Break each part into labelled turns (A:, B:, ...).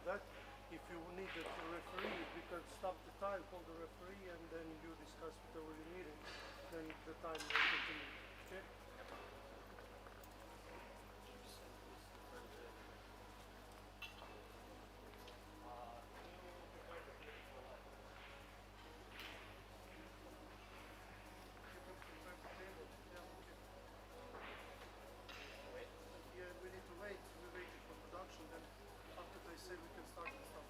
A: that. If you need a referee, we can stop the time, call the referee, and then you discuss whatever you need. Then the time will continue. Okay? Yeah, we need to wait. We're waiting for production. Then after they say we can start and stuff.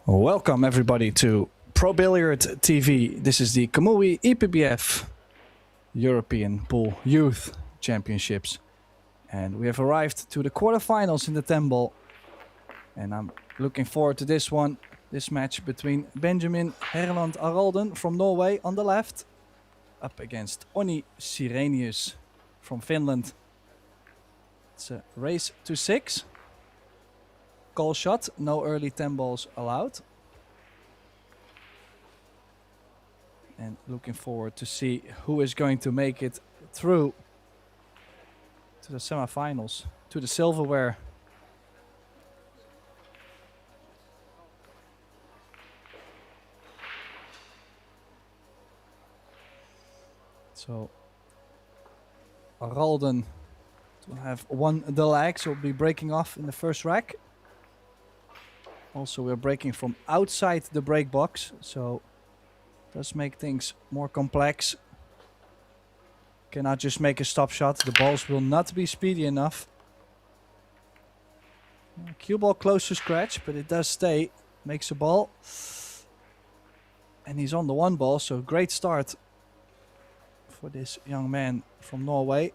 B: Welcome everybody to Pro Billiard TV. This is the Kamui EPBF European Pool Youth Championships. And we have arrived to the quarterfinals in the Theme Ball. And I'm looking forward to this one. This match between Benjamin Herland Arolden from Norway on the left, up against Onni Sirenius from Finland. It's a race to 6. Call shot, no early 10 balls allowed. And looking forward to see who is going to make it through to the semifinals, to the silverware. So Arolden to have won the leg, so will be breaking off in the first rack. Also, we're breaking from outside the break box, so does make things more complex. Cannot just make a stop shot. The balls will not be speedy enough. Cue ball close to scratch, but it does stay. Makes a ball. And he's on the 1 ball, so great start for this young man from Norway.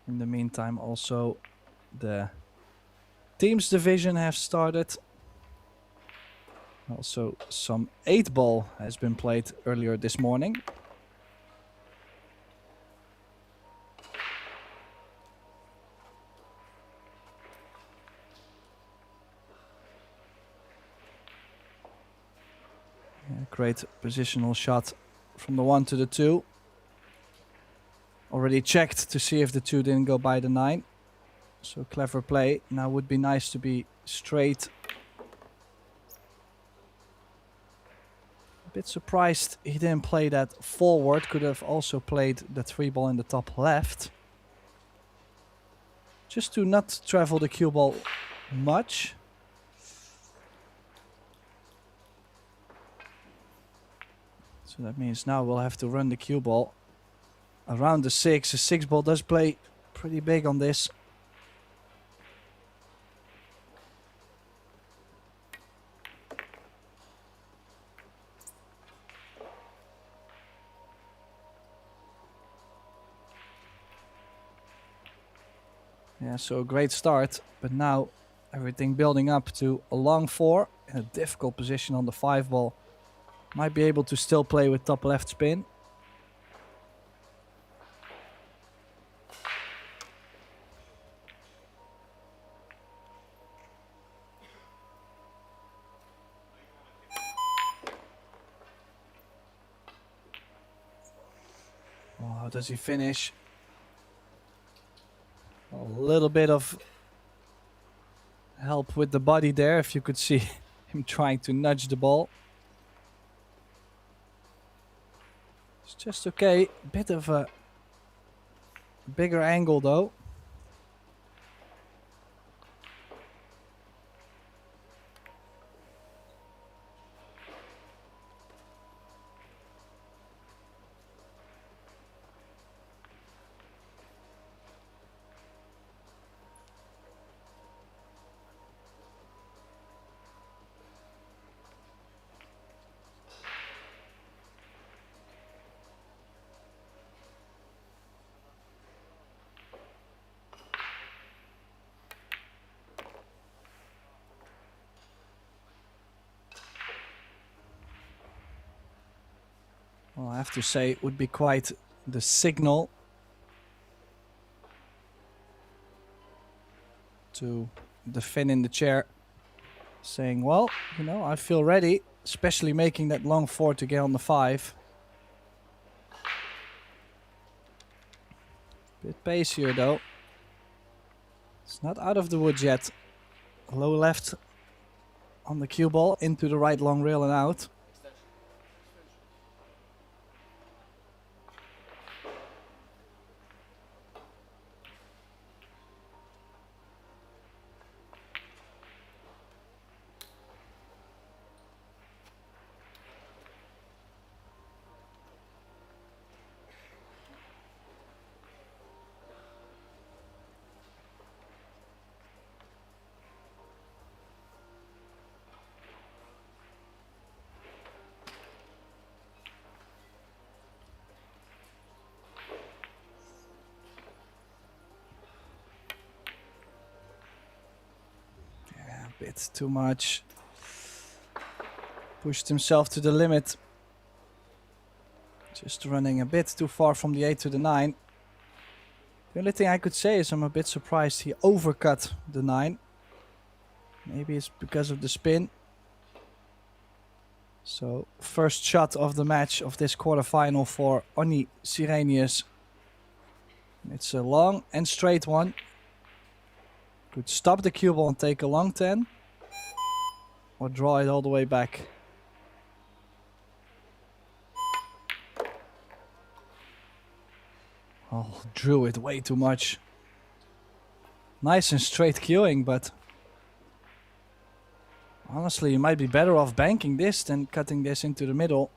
B: In the meantime, also the teams division have started. Also, some 8 ball has been played earlier this morning. Yeah, great positional shot from the 1 to the 2. Already checked to see if the 2 didn't go by the 9. So clever play. Now would be nice to be straight. A bit surprised he didn't play that forward. Could have also played the 3 ball in the top left. Just to not travel the cue ball much. So that means now we'll have to run the cue ball around the 6. The 6 ball does play pretty big on this. Yeah, so a great start, but now everything building up to a long 4 in a difficult position on the 5 ball. Might be able to still play with top left spin. Oh, how does he finish? A little bit of help with the body there, if you could see him trying to nudge the ball. It's just okay. Bit of a bigger angle though. Well, I have to say it would be quite the signal to the Finn in the chair, saying, well, you know, I feel ready, especially making that long 4 to get on the 5. Bit pacier though. It's not out of the woods yet. Low left on the cue ball, into the right long rail and out. Bit too much. Pushed himself to the limit. Just running a bit too far from the 8 to the 9. The only thing I could say is I'm a bit surprised he overcut the 9. Maybe it's because of the spin. So, first shot of the match of this quarterfinal for Onni Sirenius. It's a long and straight one. Could stop the cue ball and take a long 10. Or draw it all the way back. Oh, drew it way too much. Nice and straight cueing, but honestly, you might be better off banking this than cutting this into the middle.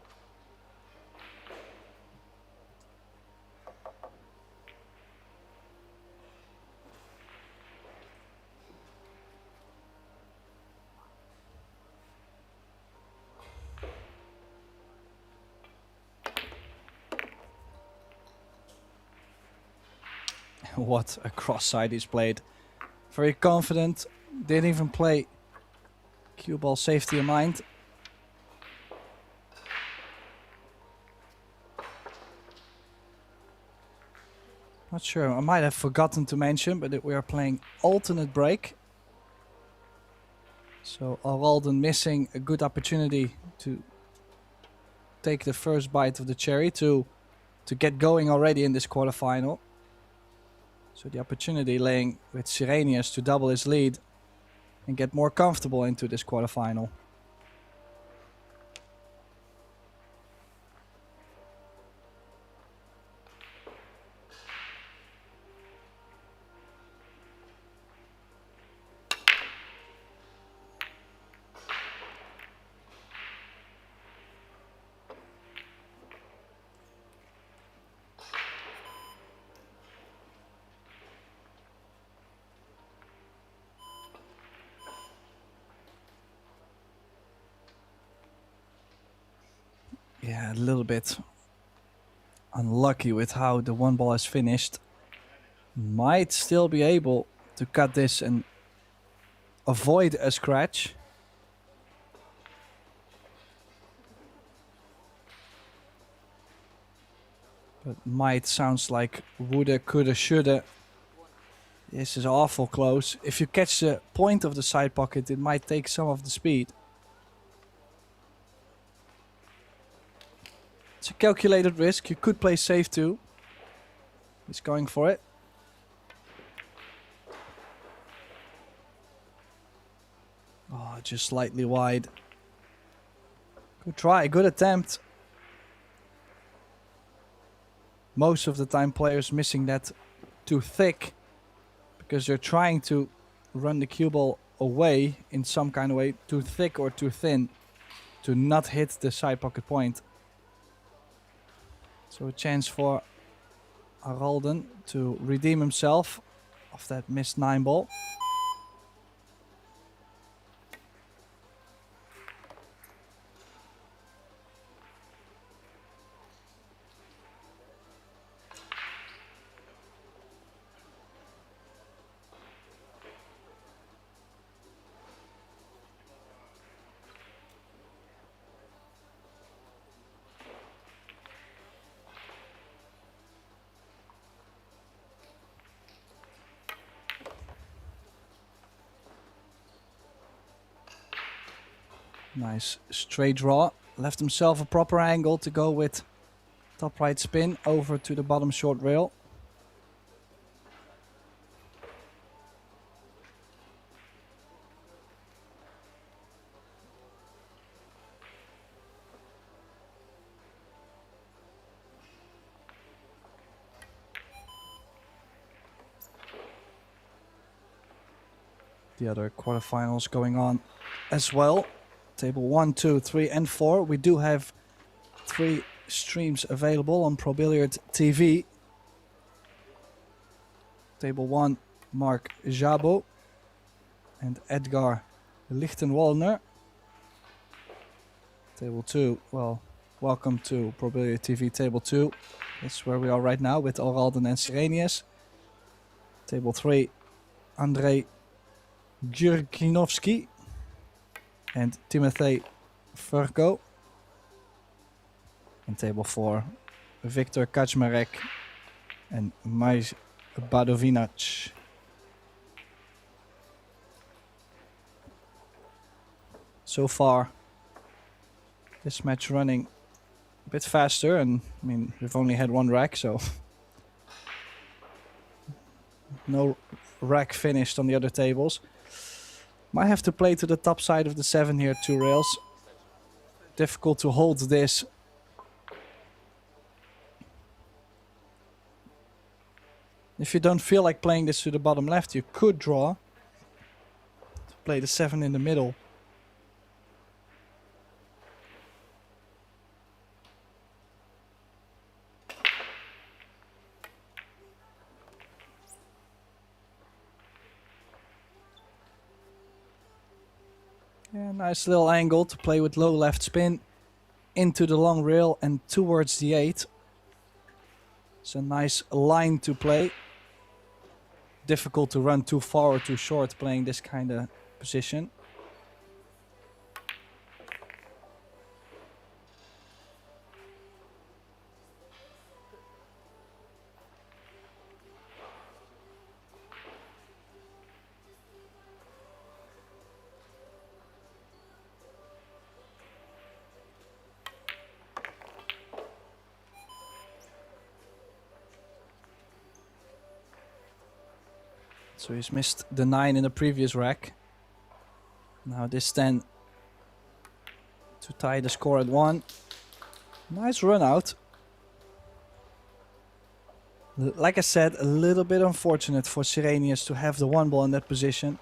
B: What a cross side he's played. Very confident. Didn't even play cue ball safety in mind. Not sure, I might have forgotten to mention, but that we are playing alternate break. So Aralden missing a good opportunity to take the first bite of the cherry to get going already in this quarterfinal. So the opportunity laying with Sirenius to double his lead and get more comfortable into this quarterfinal. Yeah, a little bit unlucky with how the one ball is finished. Might still be able to cut this and avoid a scratch. But might sounds like woulda, coulda, shoulda. This is awful close. If you catch the point of the side pocket, it might take some of the speed. It's a calculated risk. You could play safe too. He's going for it. Oh, just slightly wide. Good try, good attempt. Most of the time players missing that too thick because they're trying to run the cue ball away in some kind of way, too thick or too thin, to not hit the side pocket point. So a chance for Aralden to redeem himself of that missed 9 ball. Nice straight draw. Left himself a proper angle to go with top right spin over to the bottom short rail. The other quarterfinals going on as well. Table 1, 2, 3 and 4. We do have 3 streams available on Pro Billiard TV. Table 1, Mark Jabo and Edgar Lichtenwallner. Table 2, well, welcome to Pro Billiard TV Table 2. That's where we are right now with Oralden and Sirenius. Table 3, Andrei Jurkinovsky and Timothy Furko. And table 4, Viktor Kaczmarek and Maj Badovinac. So far, this match running a bit faster, and I mean, we've only had 1 rack, so no rack finished on the other tables. Might have to play to the top side of the 7 here, 2 rails. Difficult to hold this. If you don't feel like playing this to the bottom left, you could draw to play the 7 in the middle. Yeah, nice little angle to play with low left spin into the long rail and towards the 8. It's a nice line to play. Difficult to run too far or too short playing this kind of position. So he's missed the 9 in the previous rack. Now this 10 to tie the score at 1. Nice run out. Like I said, a little bit unfortunate for Sirenius to have the 1 ball in that position.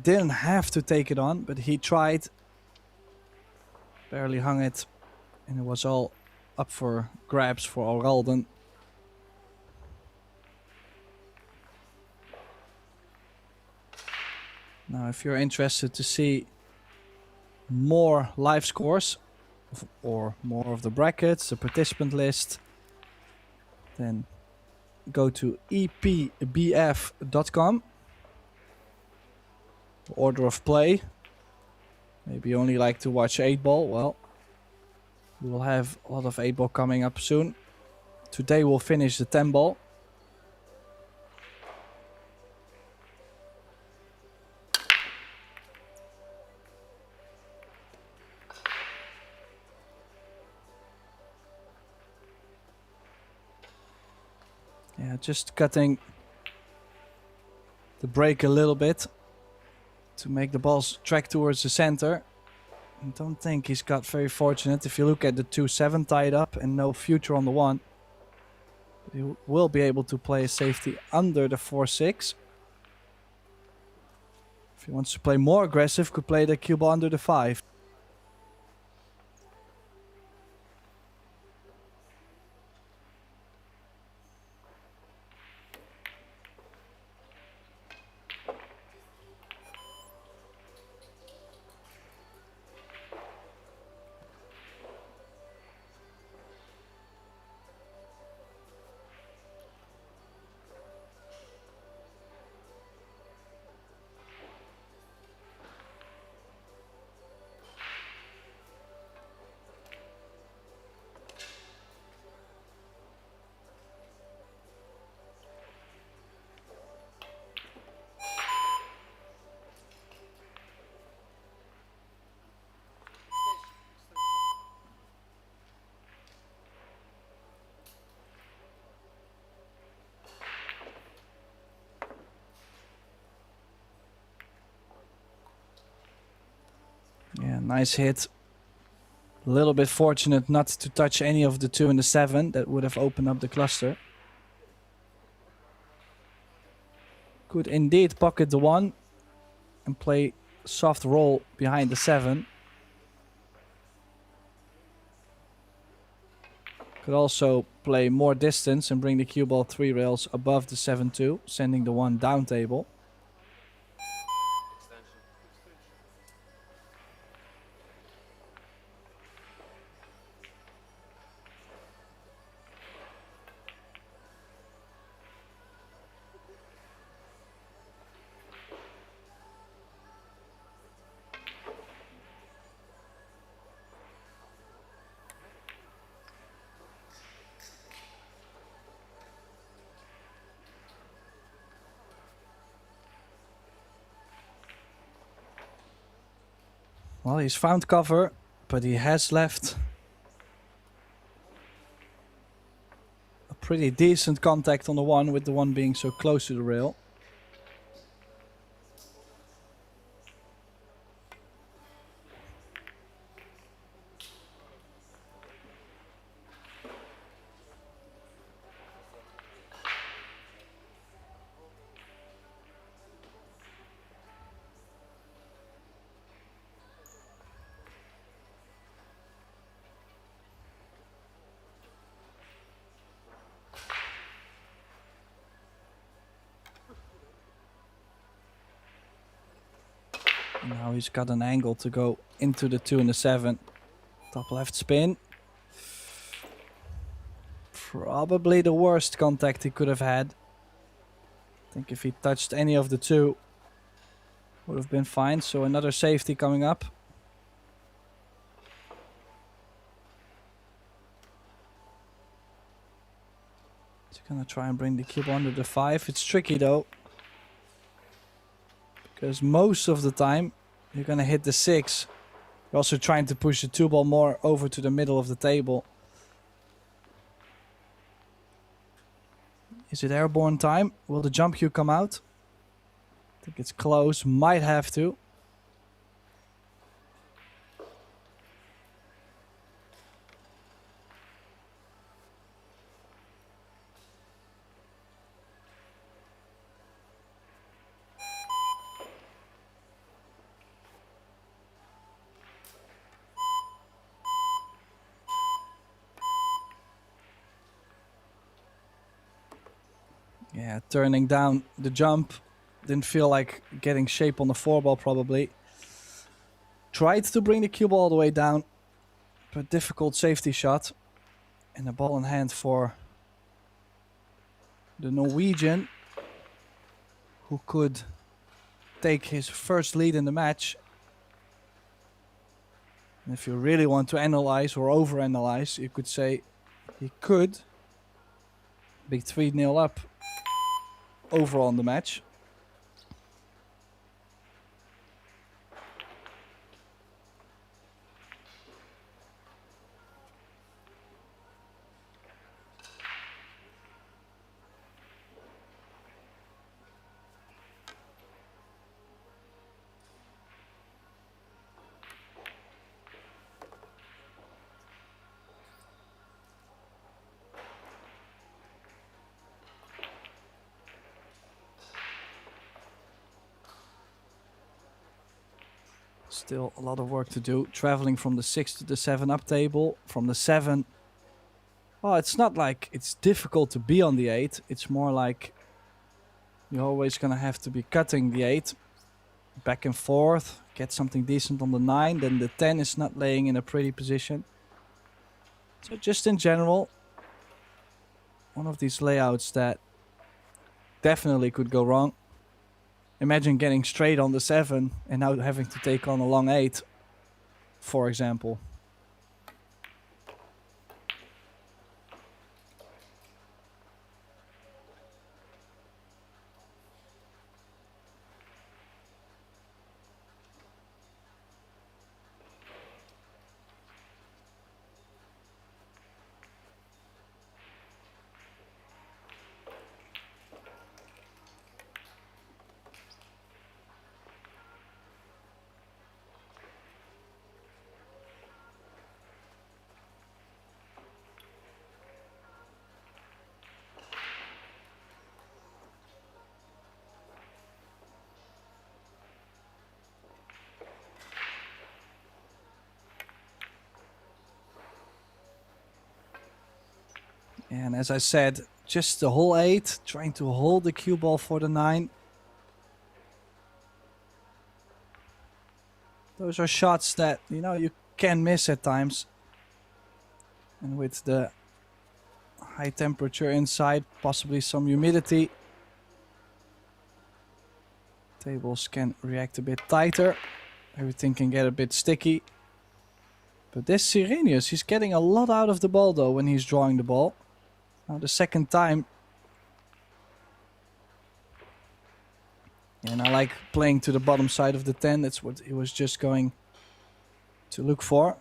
B: Didn't have to take it on, but he tried. Barely hung it. And it was all up for grabs for Oralden. Now, if you're interested to see more live scores or more of the brackets, the participant list, then go to EPBF.com. Order of play. Maybe you only like to watch 8-ball. Well, we will have a lot of 8-ball coming up soon. Today we'll finish the 10-ball. Yeah, just cutting the break a little bit to make the balls track towards the center. I don't think he's got very fortunate. If you look at the 2-7 tied up and no future on the 1, he will be able to play a safety under the 4-6. If he wants to play more aggressive, could play the cue ball under the 5. Nice hit. A little bit fortunate not to touch any of the 2 and the 7. That would have opened up the cluster. Could indeed pocket the 1 and play soft roll behind the 7. Could also play more distance and bring the cue ball 3 rails above the 7-2, sending the 1 down table. Well, he's found cover, but he has left a pretty decent contact on the 1, with the 1 being so close to the rail. Now he's got an angle to go into the 2 and the 7. Top left spin. Probably the worst contact he could have had. I think if he touched any of the 2, would have been fine. So another safety coming up. He's gonna try and bring the cube under the 5. It's tricky though, because most of the time you're gonna hit the 6. You're also trying to push the 2 ball more over to the middle of the table. Is it airborne time? Will the jump cue come out? I think it's close. Might have to. Yeah, turning down the jump. Didn't feel like getting shape on the 4 ball probably. Tried to bring the cue ball all the way down, but difficult safety shot. And a ball in hand for the Norwegian, who could take his first lead in the match. And if you really want to analyze or overanalyze, you could say he could be 3-0 up overall in the match. Still a lot of work to do. Traveling from the 6 to the 7 up table. From the 7. Well, it's not like it's difficult to be on the 8. It's more like you're always going to have to be cutting the 8. Back and forth. Get something decent on the 9. Then the 10 is not laying in a pretty position. So just in general, one of these layouts that definitely could go wrong. Imagine getting straight on the 7 and now having to take on a long 8, for example. And as I said, just the whole 8, trying to hold the cue ball for the 9. Those are shots that, you know, you can miss at times. And with the high temperature inside, possibly some humidity, tables can react a bit tighter. Everything can get a bit sticky. But this Sirenius, he's getting a lot out of the ball though when he's drawing the ball. Now the second time. And I like playing to the bottom side of the 10. That's what he was just going to look for.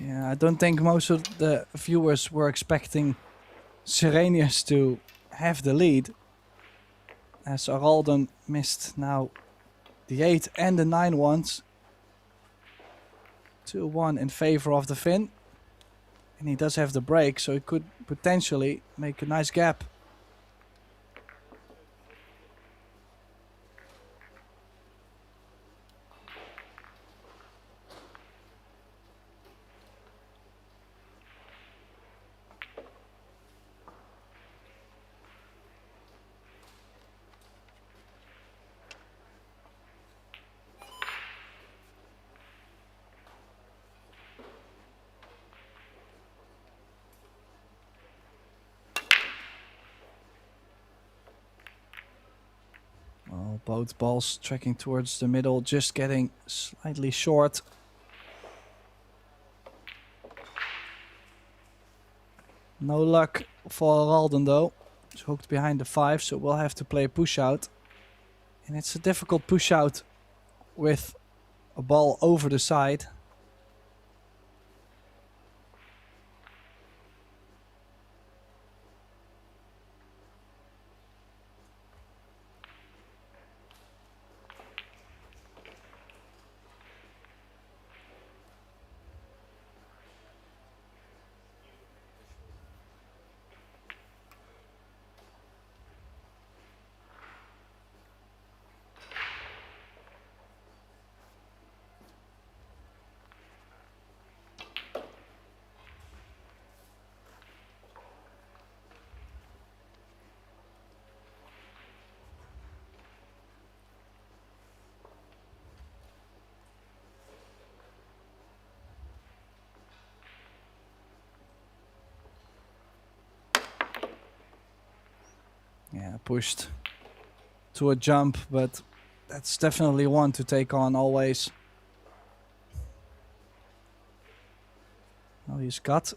B: Yeah, I don't think most of the viewers were expecting Sirenius to have the lead, as Aralden missed now the 8 and the 9 once. 2-1 in favor of the Finn. And he does have the break, so he could potentially make a nice gap. Well, both balls tracking towards the middle, just getting slightly short. No luck for Aralden though. It's hooked behind the 5, so we'll have to play push out. And it's a difficult push out with a ball over the side. Yeah, pushed to a jump, but that's definitely one to take on always. Well, he's got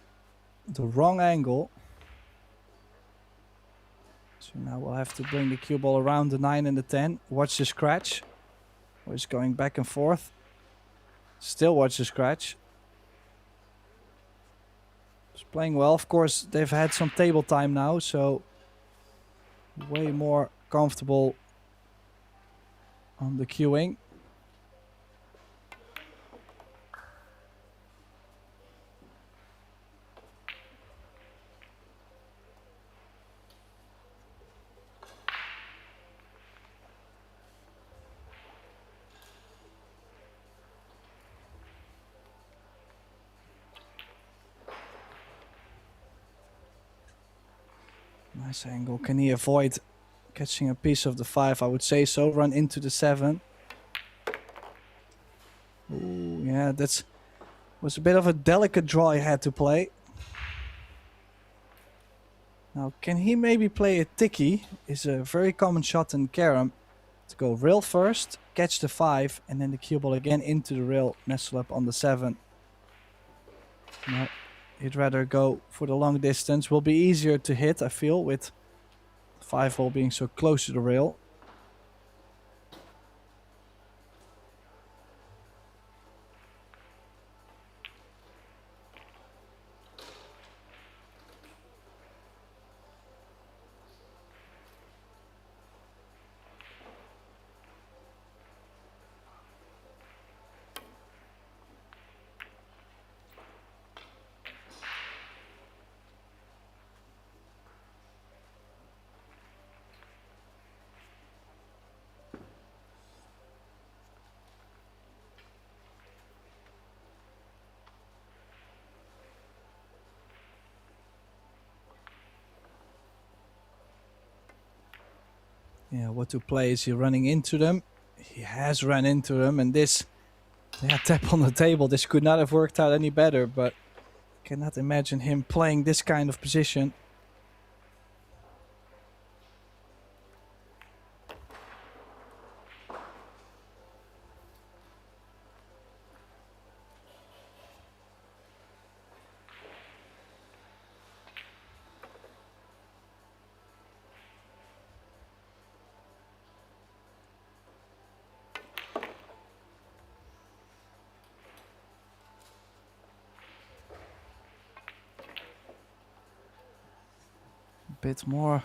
B: the wrong angle. So now we'll have to bring the cue ball around the 9 and the 10. Watch the scratch. Oh, he's going back and forth. Still watch the scratch. He's playing well. Of course, they've had some table time now, so way more comfortable on the cueing. Nice angle. Can he avoid catching a piece of the 5? I would say so. Run into the 7. Ooh, yeah, that was a bit of a delicate draw he had to play. Now, can he maybe play a tiki? Is a very common shot in carom. To go rail first, catch the 5, and then the cue ball again into the rail, nestle up on the 7. No, he'd rather go for the long distance. Will be easier to hit, I feel, with the 5 ball being so close to the rail. Yeah, what to play? Is he running into them? He has run into them, and this, yeah, tap on the table. This could not have worked out any better, but cannot imagine him playing this kind of position. Bit more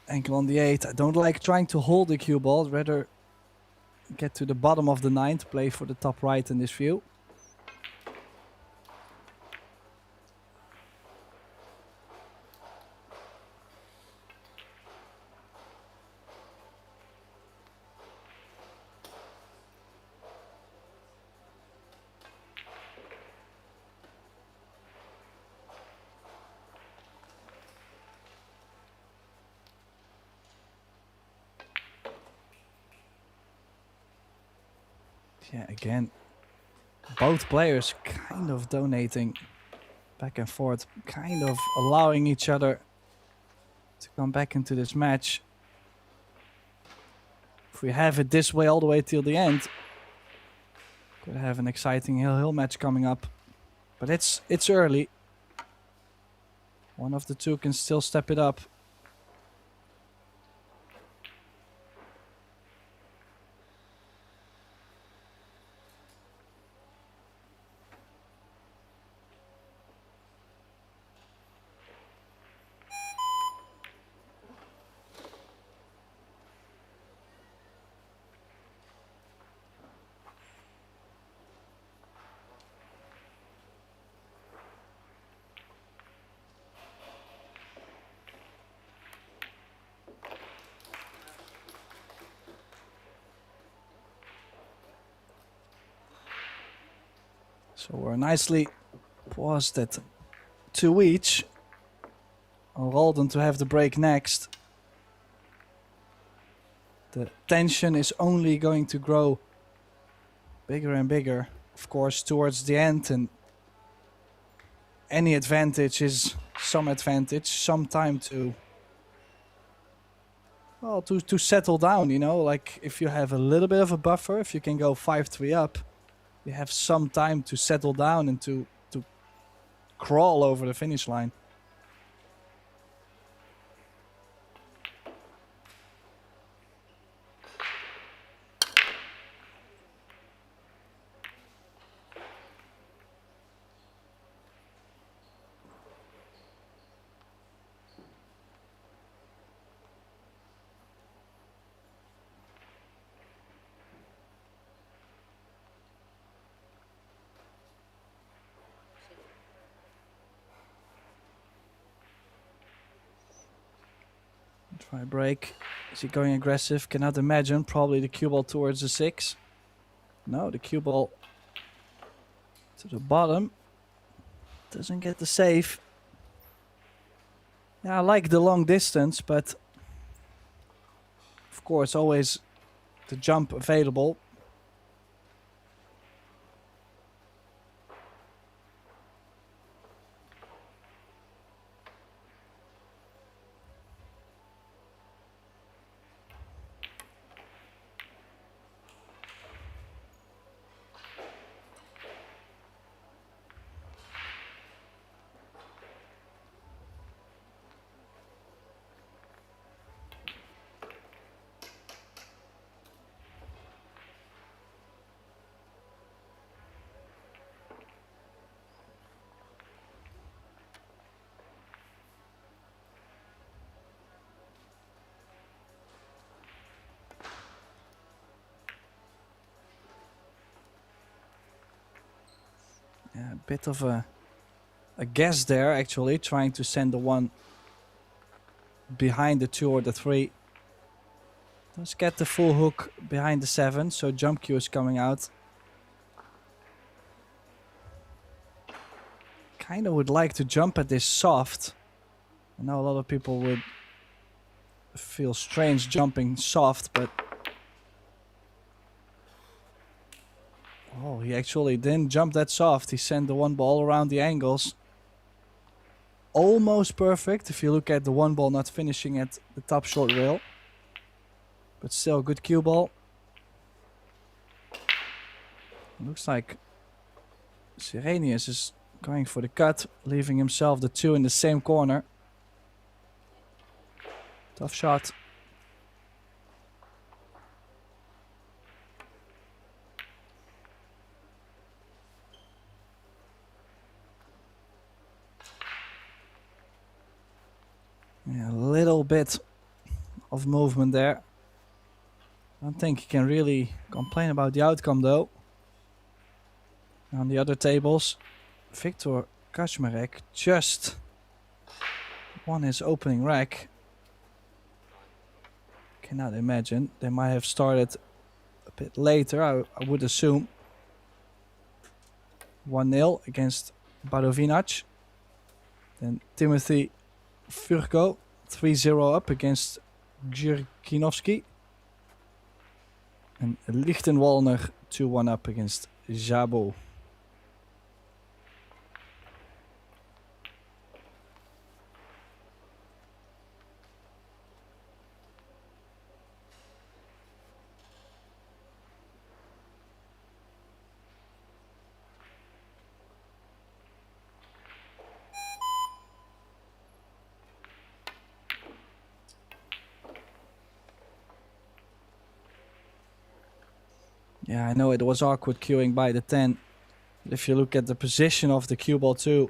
B: ankle on the 8. I don't like trying to hold the cue ball. I'd rather get to the bottom of the 9 to play for the top right in this view. Yeah, again, both players kind of donating back and forth, kind of allowing each other to come back into this match. If we have it this way all the way till the end, could have an exciting hill-hill match coming up. But it's early. One of the two can still step it up. So we're nicely paused at 2 each. Roldan to have the break next. The tension is only going to grow bigger and bigger, of course, towards the end, and any advantage is some advantage, some time to, well, to settle down, you know, like if you have a little bit of a buffer, if you can go 5-3 up, you have some time to settle down and to crawl over the finish line. Try break. Is he going aggressive? Cannot imagine. Probably the cue ball towards the 6. No, the cue ball to the bottom. Doesn't get the save. Yeah, I like the long distance, but of course always the jump available. Yeah, a bit of a guess there, actually, trying to send the 1 behind the 2 or the 3. Does get the full hook behind the 7, so jump cue is coming out. Kind of would like to jump at this soft. I know a lot of people would feels strange jumping soft, but... Oh, he actually didn't jump that soft. He sent the one ball around the angles. Almost perfect if you look at the one ball not finishing at the top short rail. But still, good cue ball. Looks like Sirenius is going for the cut, leaving himself the 2 in the same corner. Tough shot. Yeah, a little bit of movement there. I don't think he can really complain about the outcome though. On the other tables, Viktor Kaczmarek just won his opening rack. Cannot imagine. They might have started a bit later, I would assume. 1-0 against Badovinac. Then Timothy Furko 3-0 up against Gjirkinovski. And Lichtenwallner 2-1 up against Jabo. Yeah, I know it was awkward queuing by the 10. But if you look at the position of the cue ball too,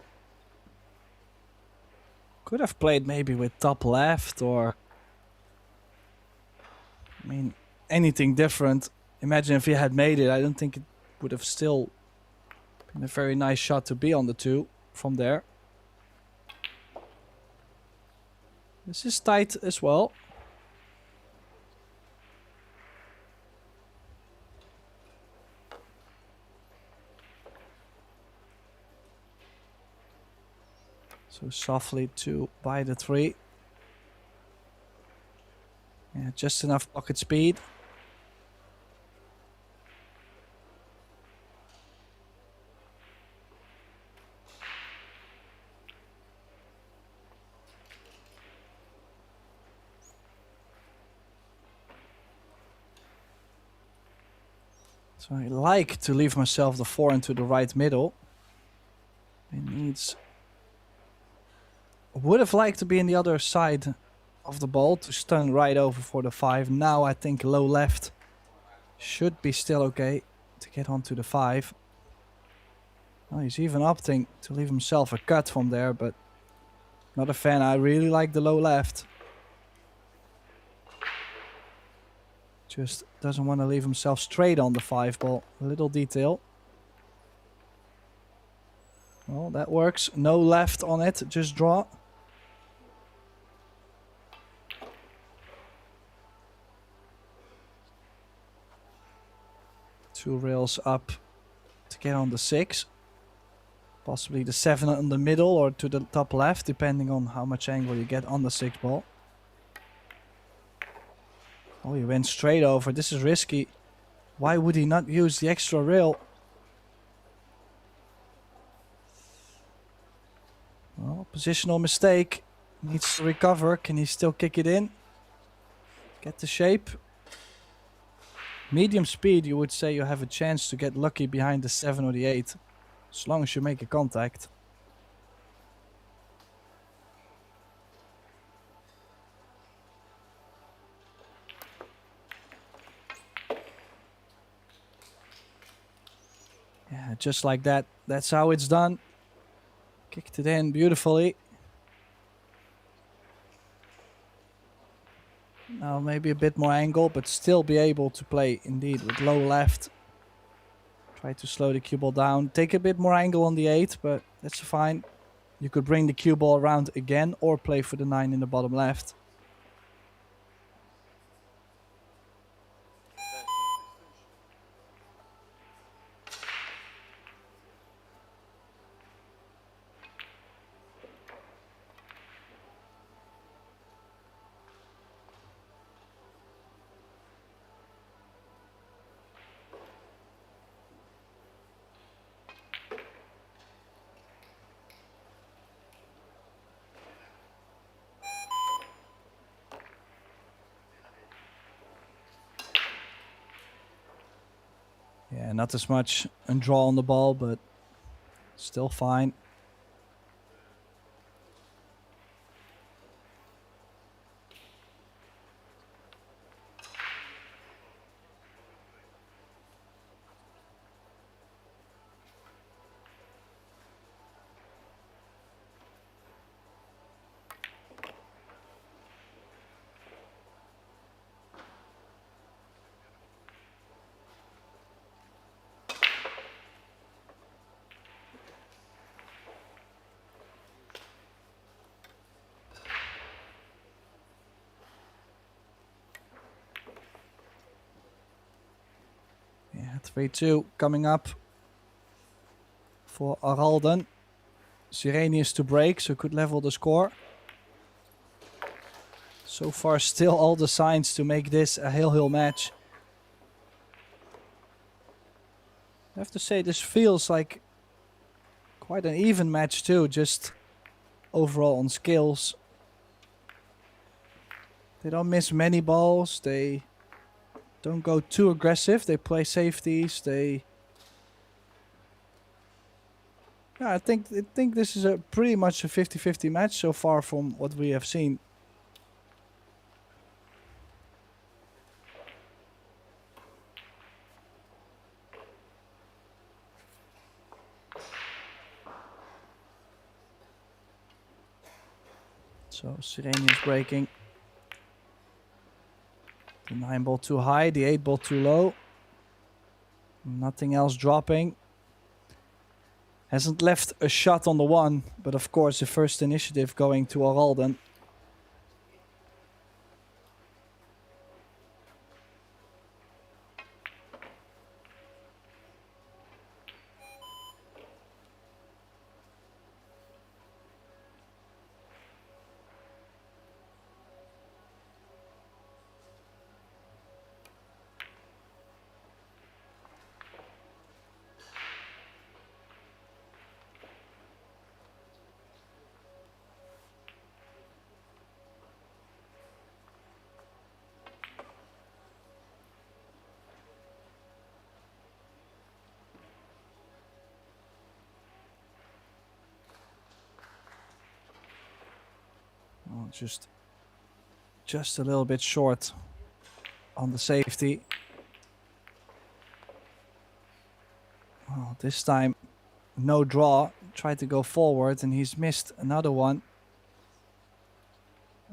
B: could have played maybe with top left or... I mean, anything different. Imagine if he had made it, I don't think it would have still been a very nice shot to be on the 2 from there. This is tight as well. So softly to buy the 3. Yeah, just enough pocket speed. So I like to leave myself the 4 into the right middle. It needs... Would have liked to be in the other side of the ball to stun right over for the 5. Now I think low left should be still okay to get onto the 5. Well, he's even opting to leave himself a cut from there, but not a fan. I really like the low left. Just doesn't want to leave himself straight on the 5 ball. A little detail. Well, that works. No left on it, just draw. Two rails up to get on the 6. Possibly the 7 in the middle or to the top left, depending on how much angle you get on the 6 ball. Oh, he went straight over. This is risky. Why would he not use the extra rail? Well, positional mistake. Needs to recover. Can he still kick it in? Get the shape. Medium speed, you would say you have a chance to get lucky behind the 7 or the 8. As long as you make a contact. Yeah, just like that. That's how it's done. Kicked it in beautifully. Now maybe a bit more angle, but still be able to play indeed with low left. Try to slow the cue ball down. Take a bit more angle on the 8, but that's fine. You could bring the cue ball around again or play for the 9 in the bottom left. Yeah, not as much and draw on the ball, but still fine. Yeah, 3-2 coming up for Aralden. Sirenius to break, so could level the score. So far, still all the signs to make this a hill match. I have to say, this feels like quite an even match too, just overall on skills. They don't miss many balls, they don't go too aggressive, they play safeties, they... Yeah, I think this is a pretty much a 50-50 match so far from what we have seen. So Sirenius breaking. The 9 ball too high, the 8 ball too low. Nothing else dropping. Hasn't left a shot on the 1, but of course the first initiative going to Aralden. Oh, just a little bit short on the safety. Oh, this time no draw. Tried to go forward and he's missed another one.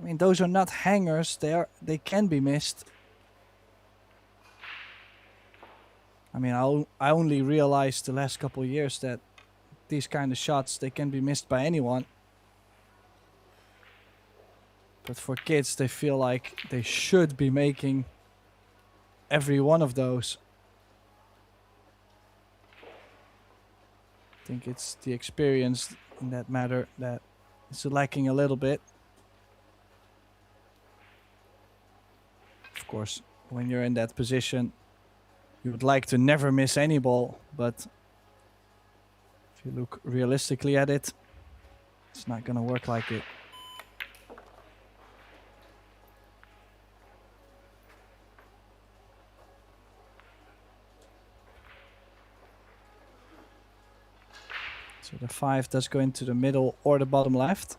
B: I mean, those are not hangers. They can be missed. I mean, I only realized the last couple of years that these kind of shots, they can be missed by anyone. But for kids, they feel like they should be making every one of those. I think it's the experience in that matter that is lacking a little bit. Of course, when you're in that position, you would like to never miss any ball, but if you look realistically at it, it's not gonna work like it. So the 5 does go into the middle or the bottom left.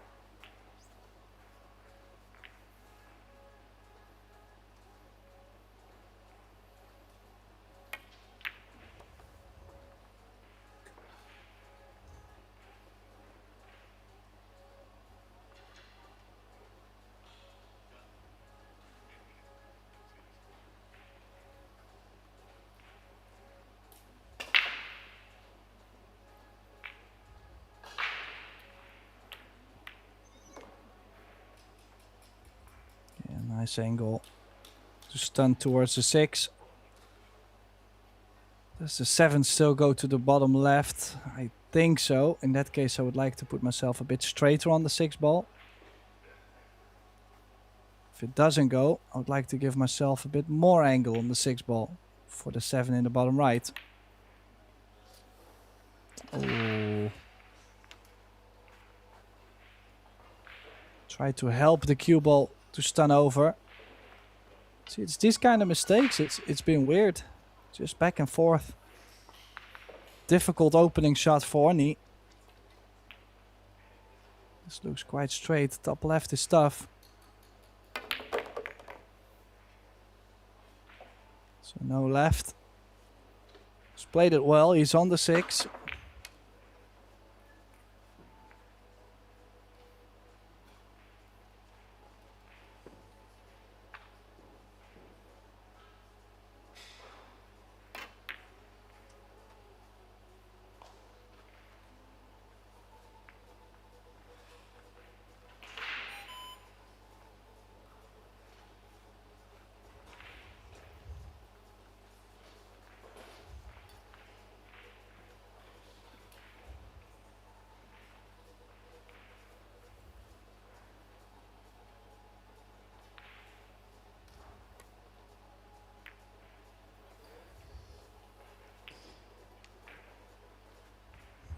B: Nice angle to stun towards the 6. Does the 7 still go to the bottom left? I think so. In that case, I would like to put myself a bit straighter on the 6 ball. If it doesn't go, I would like to give myself a bit more angle on the 6 ball for the 7 in the bottom right. Oh. Try to help the cue ball to stun over. See, it's these kind of mistakes. It's been weird. Just back and forth. difficult opening shot for Oni. This looks quite straight. Top left is tough. So no left. He's played it well. He's on the 6.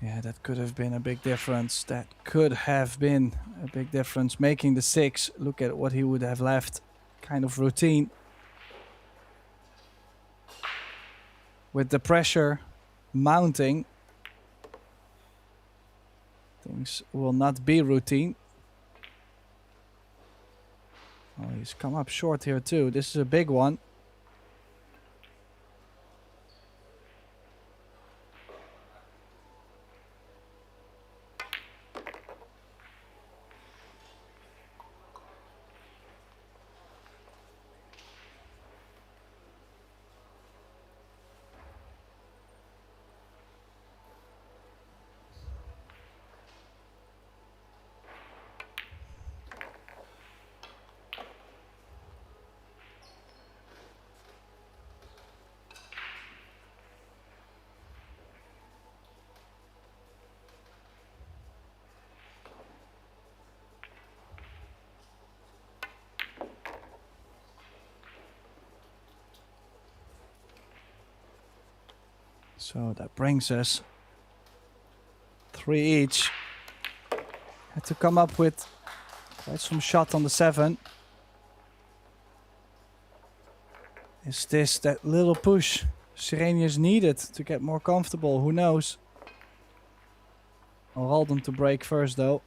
B: Yeah, that could have been a big difference. That could have been a big difference. Making the 6. Look at what he would have left. Kind of routine. With the pressure mounting, things will not be routine. Oh, he's come up short here too. This is a big one. So that brings us 3 each. Had to come up with quite some shot on the 7. Is this that little push Sirenius needed to get more comfortable? Who knows? I'll hold them to break first though.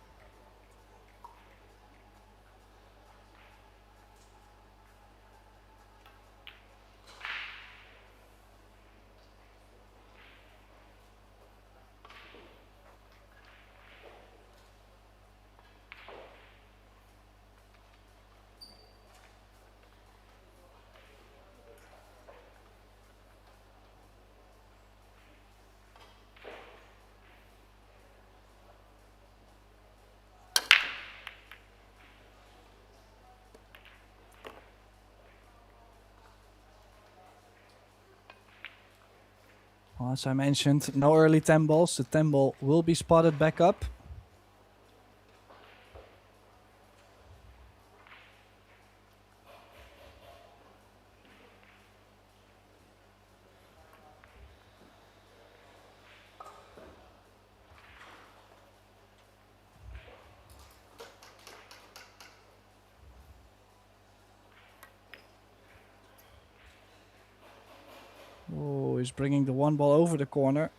B: Well, as I mentioned, no early 10 balls. The 10 ball will be spotted back up. Oh, he's bringing the 1 ball over the corner.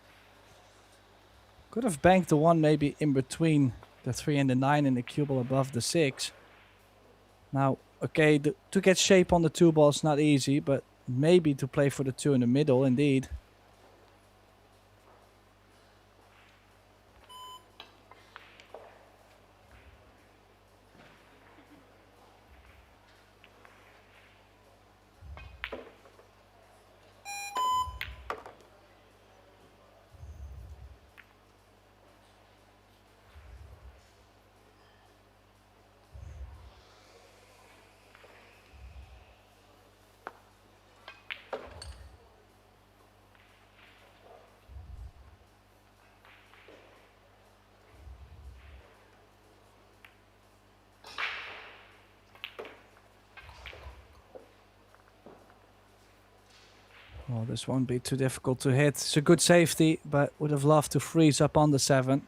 B: Could have banked the 1 maybe in between the 3 and the 9 and the cue ball above the 6. Now, okay, to get shape on the 2 ball is not easy, but maybe to play for the 2 in the middle, indeed. Well, this won't be too difficult to hit. It's a good safety, but would have loved to freeze up on the 7.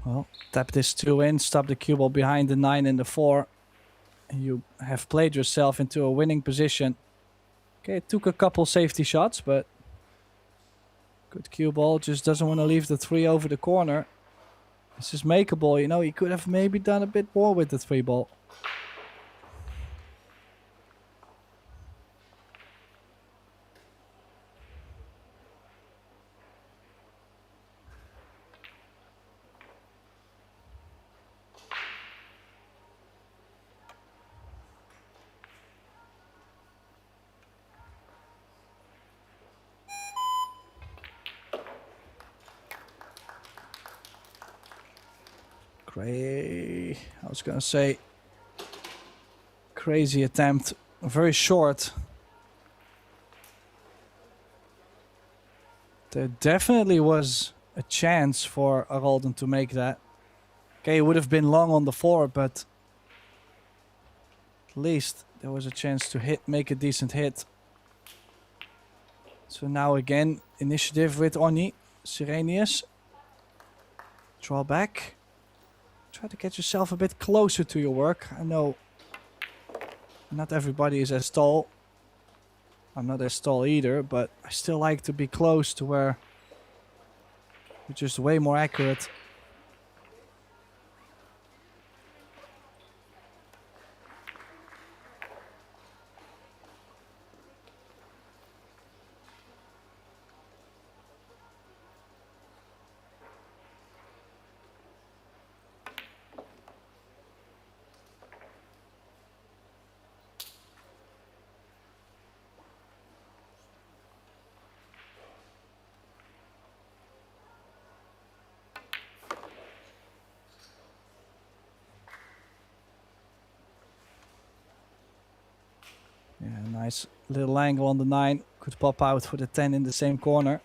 B: Well, tap this 2 in, stop the cue ball behind the 9 and the 4. And you have played yourself into a winning position. Okay, it took a couple safety shots, but good cue ball. Just doesn't want to leave the 3 over the corner. This is makeable, you know. He could have maybe done a bit more with the 3 ball. I was gonna say crazy attempt, very short. There definitely was a chance for Aralden to make that. Okay, it would have been long on the 4, but at least there was a chance to make a decent hit. So now again, initiative with Oni. Sirenius. Draw back. Try to get yourself a bit closer to your work. I know not everybody is as tall. I'm not as tall either, but I still like to be close to where you're just way more accurate. Yeah, nice little angle on the 9. Could pop out for the 10 in the same corner.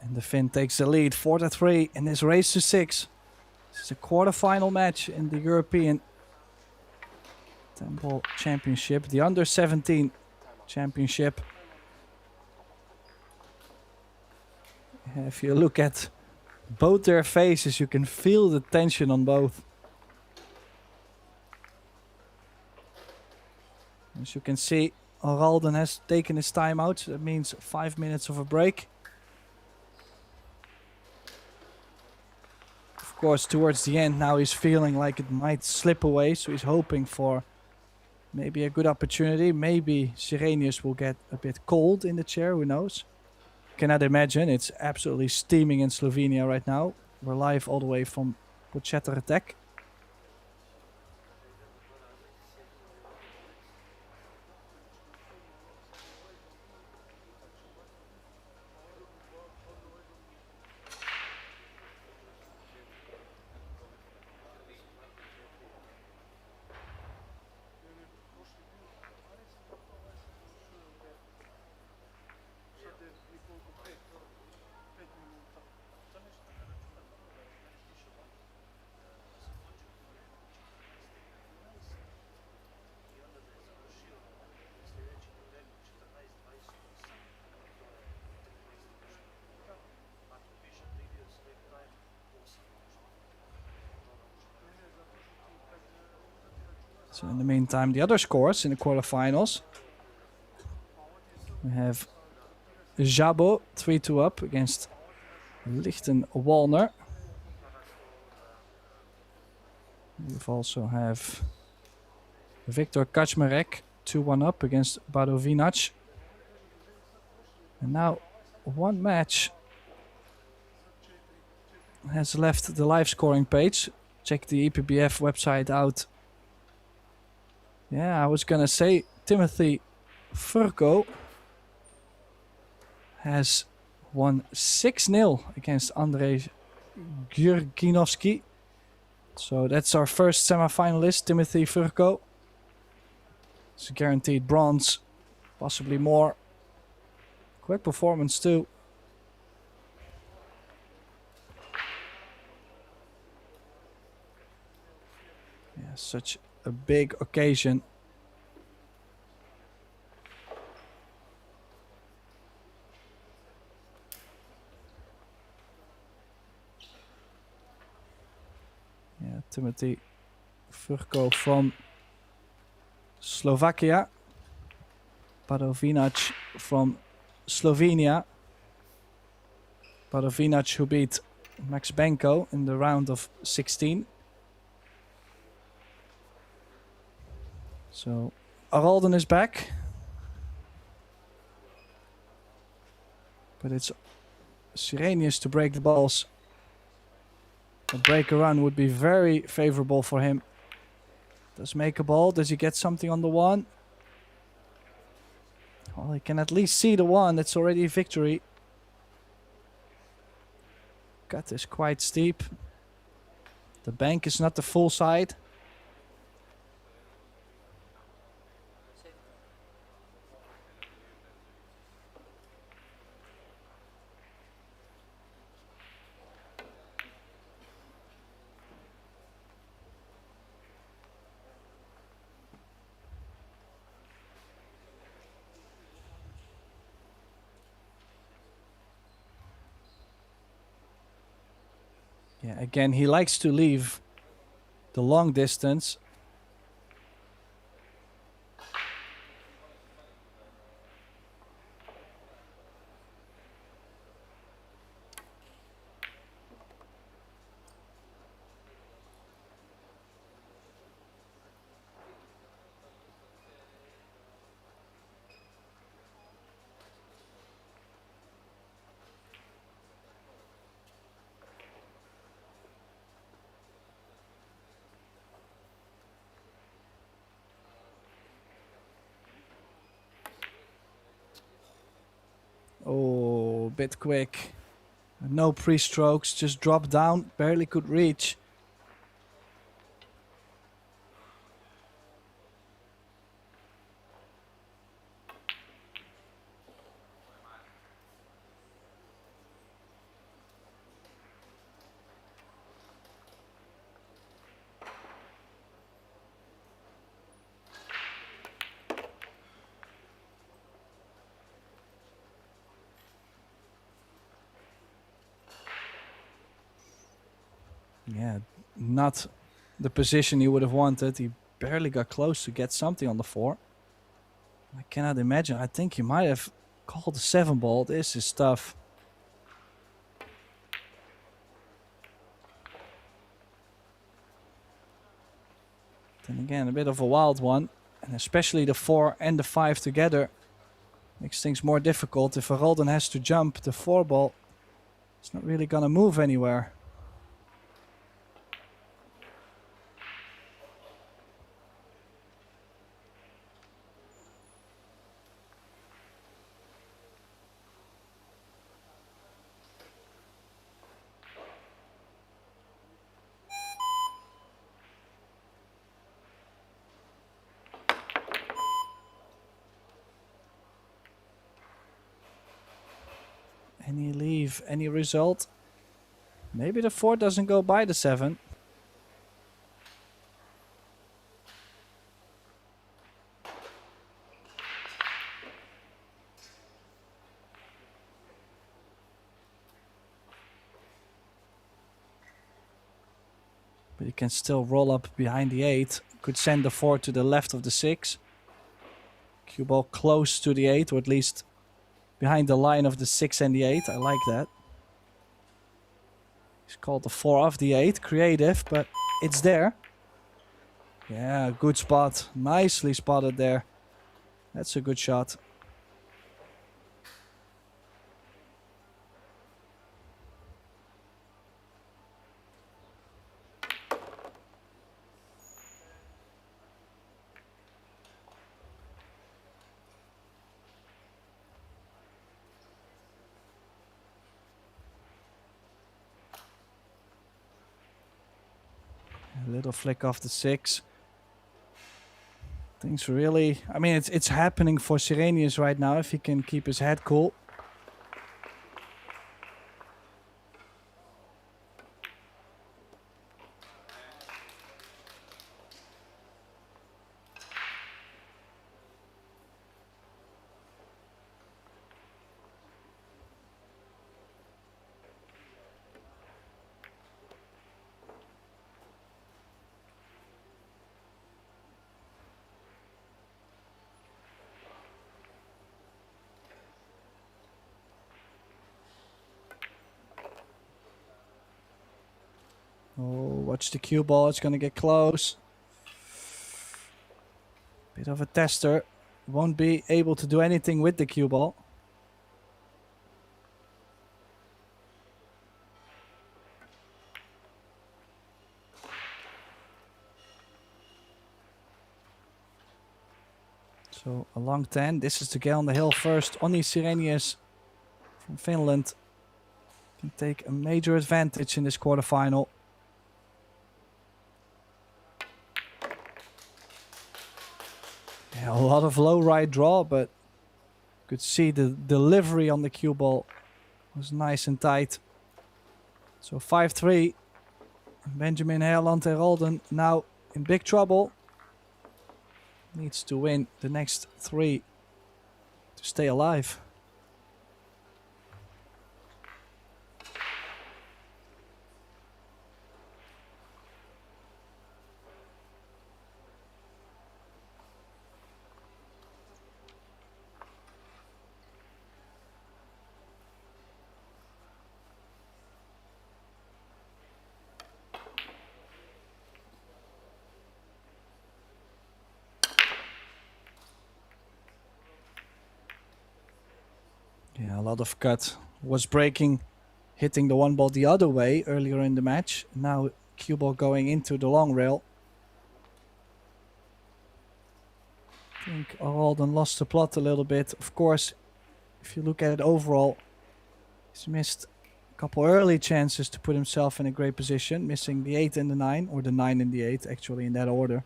B: And the Finn takes the lead, 4-3 in this race to 6. This is a quarterfinal match in the European Temple Championship, the Under 17 Championship. If you look at both their faces, you can feel the tension on both. As you can see, Aralden has taken his time out, so that means 5 minutes of a break. Of course, towards the end now he's feeling like it might slip away, so he's hoping for maybe a good opportunity. Maybe Sirenius will get a bit cold in the chair, who knows. Cannot imagine, it's absolutely steaming in Slovenia right now. We're live all the way from Podcetrtek. So in the meantime, the other scores in the quarterfinals. We have Jabo 3-2 up against Lichten Walner. We also have Viktor Kaczmarek 2-1 up against Badovinac. And now one match has left the live scoring page. Check the EPBF website out. Yeah, I was gonna say Timothy Furko has won 6-0 against Andrzej Gurginovski. So that's our first semi-finalist, Timothy Furko. It's a guaranteed bronze, possibly more. Quick performance too. Yeah, such a big occasion. Yeah, Timothy Furko from Slovakia. Padovinac from Slovenia. Padovinac who beat Max Benko in the round of 16. So Aralden is back. But it's Sirenius to break the balls. A break run would be very favorable for him. Does make a ball. Does he get something on the one? Well, he can at least see the one. It's already a victory. Cut is quite steep. The bank is not the full side. Yeah, again, he likes to leave the long distance. Oh, a bit quick. No pre-strokes, just dropped down, barely could reach. Yeah, not the position he would have wanted. He barely got close to get something on the 4. I cannot imagine. I think he might have called a 7 ball. This is tough. Then again, a bit of a wild one. And especially the 4 and the 5 together makes things more difficult. If Aralden has to jump the 4 ball, it's not really going to move anywhere. Any leave, any result? Maybe the 4 doesn't go by the 7. But you can still roll up behind the 8. Could send the 4 to the left of the 6. Cue ball close to the 8, or at least behind the line of the 6 and the 8. I like that. He's called the 4 off the 8. Creative, but it's there. Yeah, good spot. Nicely spotted there. That's a good shot. A little flick off the 6. Things really... I mean, it's happening for Sirenius right now if he can keep his head cool. Oh, watch the cue ball. It's going to get close. Bit of a tester. Won't be able to do anything with the cue ball. So a long 10. This is to get on the hill first. Onni Sirenius from Finland can take a major advantage in this quarterfinal. Yeah, a lot of low right draw, but you could see the delivery on the cue ball was nice and tight. So 5-3. Benjamin Herland and Rolden now in big trouble. Needs to win the next 3 to stay alive. Yeah, a lot of cut. Was breaking, hitting the one ball the other way earlier in the match. Now cue ball going into the long rail. I think Rolden lost the plot a little bit. Of course, if you look at it overall, he's missed a couple early chances to put himself in a great position. Missing the 8 and the 9, or the 9 and the 8, actually, in that order.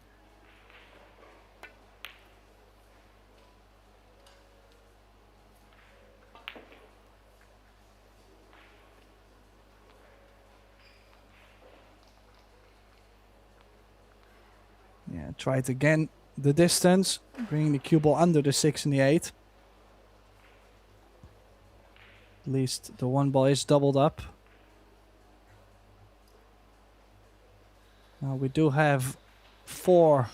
B: Yeah, tried again the distance, bringing the cue ball under the 6 and the 8. At least the one ball is doubled up. Now we do have 4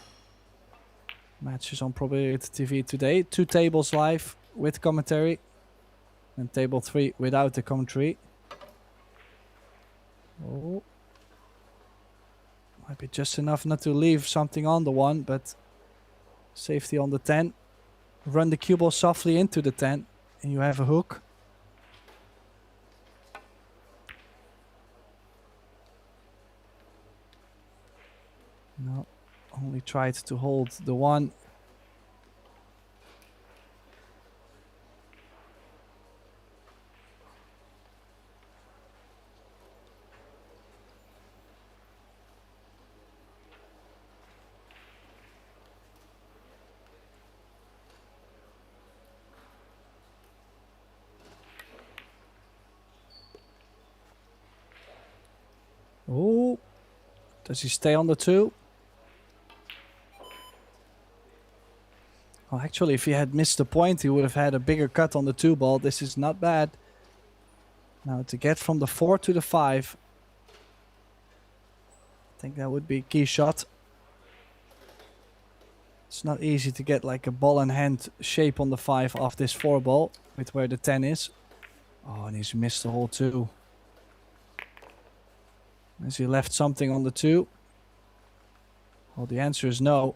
B: matches on Probability TV today. 2 tables live with commentary, and table 3 without the commentary. Oh. Might be just enough not to leave something on the 1, but safety on the 10. Run the cue ball softly into the 10 and you have a hook. No, only tried to hold the 1. Oh, does he stay on the 2? Well, actually, if he had missed the point, he would have had a bigger cut on the 2 ball. This is not bad. Now to get from the 4 to the 5, I think that would be a key shot. It's not easy to get like a ball in hand shape on the 5 off this 4 ball with where the 10 is. Oh, and he's missed the whole 2. Has he left something on the 2? Well, the answer is no.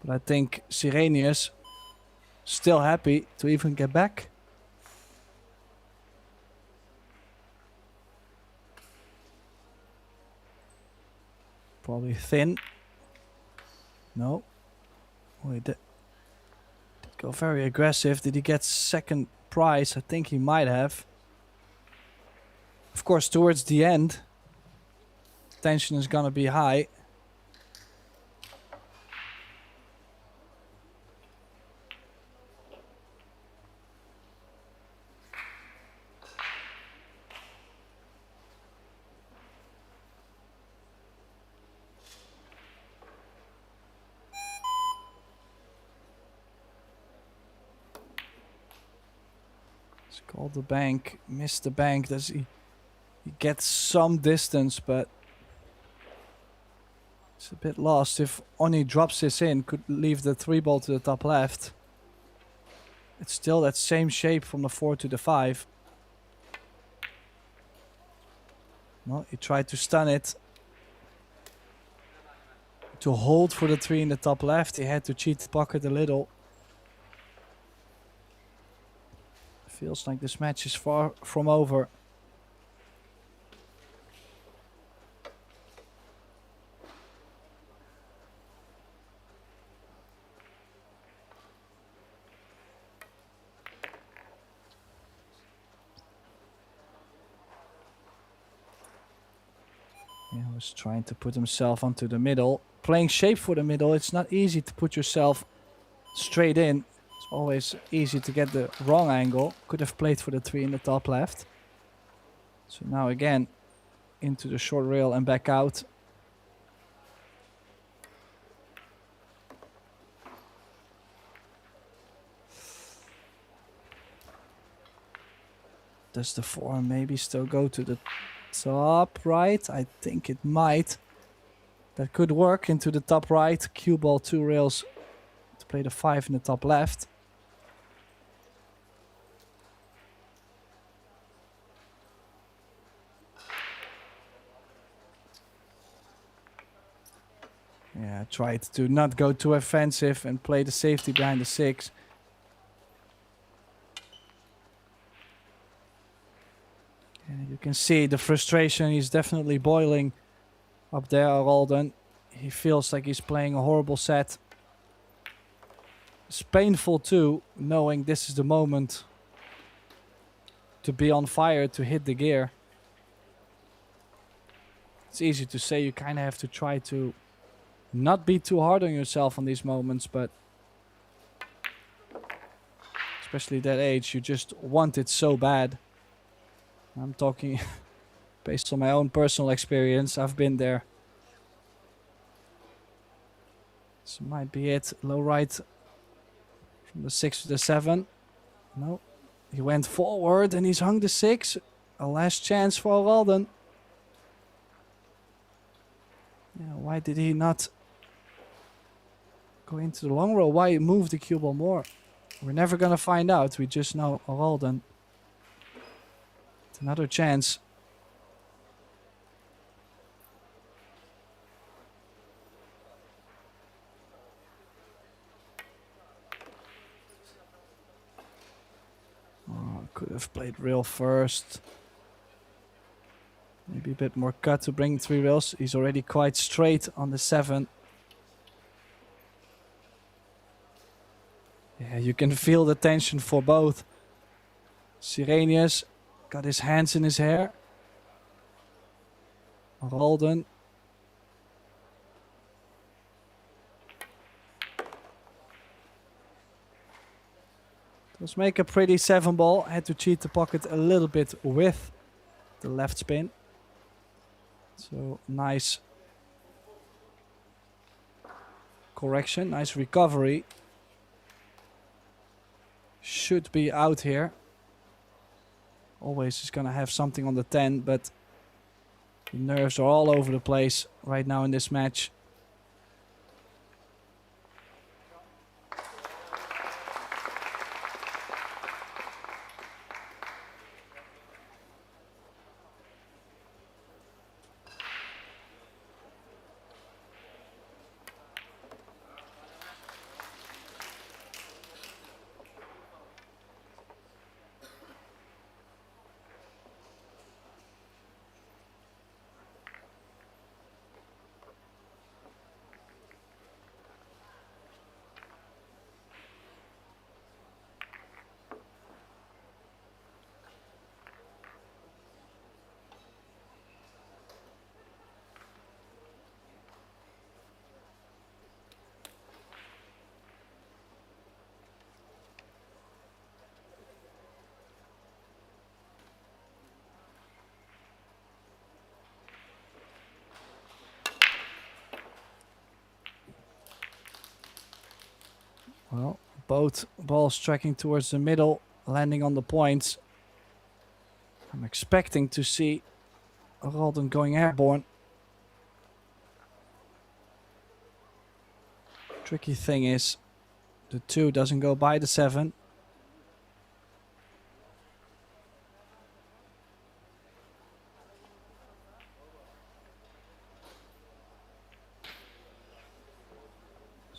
B: But I think Sirenius still happy to even get back. Probably thin. No. Oh, he did go very aggressive. Did he get second prize? I think he might have. Of course, towards the end, tension is gonna be high. Let's call the bank. Missed the bank. Does he gets some distance, but it's a bit lost. If Oni drops this in, could leave the 3 ball to the top left. It's still that same shape from the 4 to the 5. No, he tried to stun it. to hold for the 3 in the top left. He had to cheat the pocket a little. Feels like this match is far from over. He was trying to put himself onto the middle. Playing shape for the middle, it's not easy to put yourself straight in. It's always easy to get the wrong angle. Could have played for the 3 in the top left. So now again, into the short rail and back out. Does the forehand maybe still go to the top right? I think it might. That could work into the top right. Cue ball 2 rails to play the 5 in the top left. Yeah, tried to not go too offensive and play the safety behind the 6. And you can see the frustration is definitely boiling up there, Aralden. He feels like he's playing a horrible set. It's painful too, knowing this is the moment to be on fire, to hit the gear. It's easy to say, you kind of have to try to not be too hard on yourself on these moments, but especially that age, you just want it so bad. I'm talking based on my own personal experience. I've been there. This might be it. Low right from the 6 to the 7. No. He went forward and he's hung the 6. A last chance for Aralden. Yeah, why did he not go into the long roll? Why move the cue ball more? We're never gonna find out. We just know Aralden. It's another chance. Oh, could have played rail first. Maybe a bit more cut to bring 3 rails. He's already quite straight on the 7. Yeah, you can feel the tension for both. Sirenius got his hands in his hair. Aralden. Does make a pretty 7 ball. Had to cheat the pocket a little bit with the left spin. So nice correction, nice recovery. Should be out here. Always is gonna have something on the 10, but the nerves are all over the place right now in this match. Well, both balls tracking towards the middle, landing on the points. I'm expecting to see Aralden going airborne. Tricky thing is, the 2 doesn't go by the 7.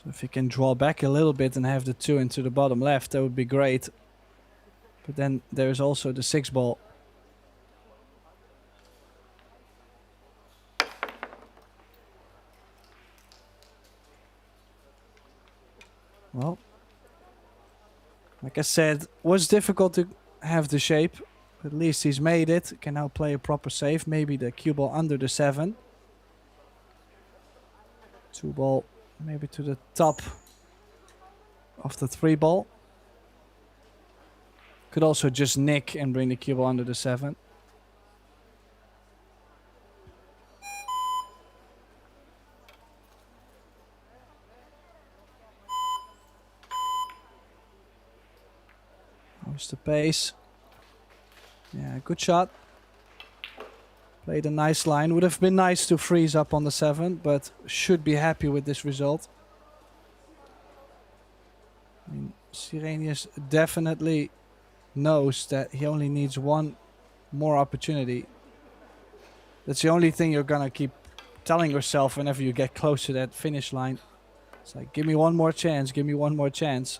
B: So if he can draw back a little bit and have the 2 into the bottom left, that would be great. But then there's also the 6 ball. Well, like I said, was difficult to have the shape. But at least he's made it. Can now play a proper save. Maybe the cue ball under the 7. 2 ball maybe to the top of the 3 ball. Could also just nick and bring the cue ball under the 7. How's the pace? Yeah, good shot. Played a nice line. Would have been nice to freeze up on the 7, but should be happy with this result. I mean, Sirenius definitely knows that he only needs one more opportunity. That's the only thing you're gonna keep telling yourself whenever you get close to that finish line. It's like, give me one more chance, give me one more chance.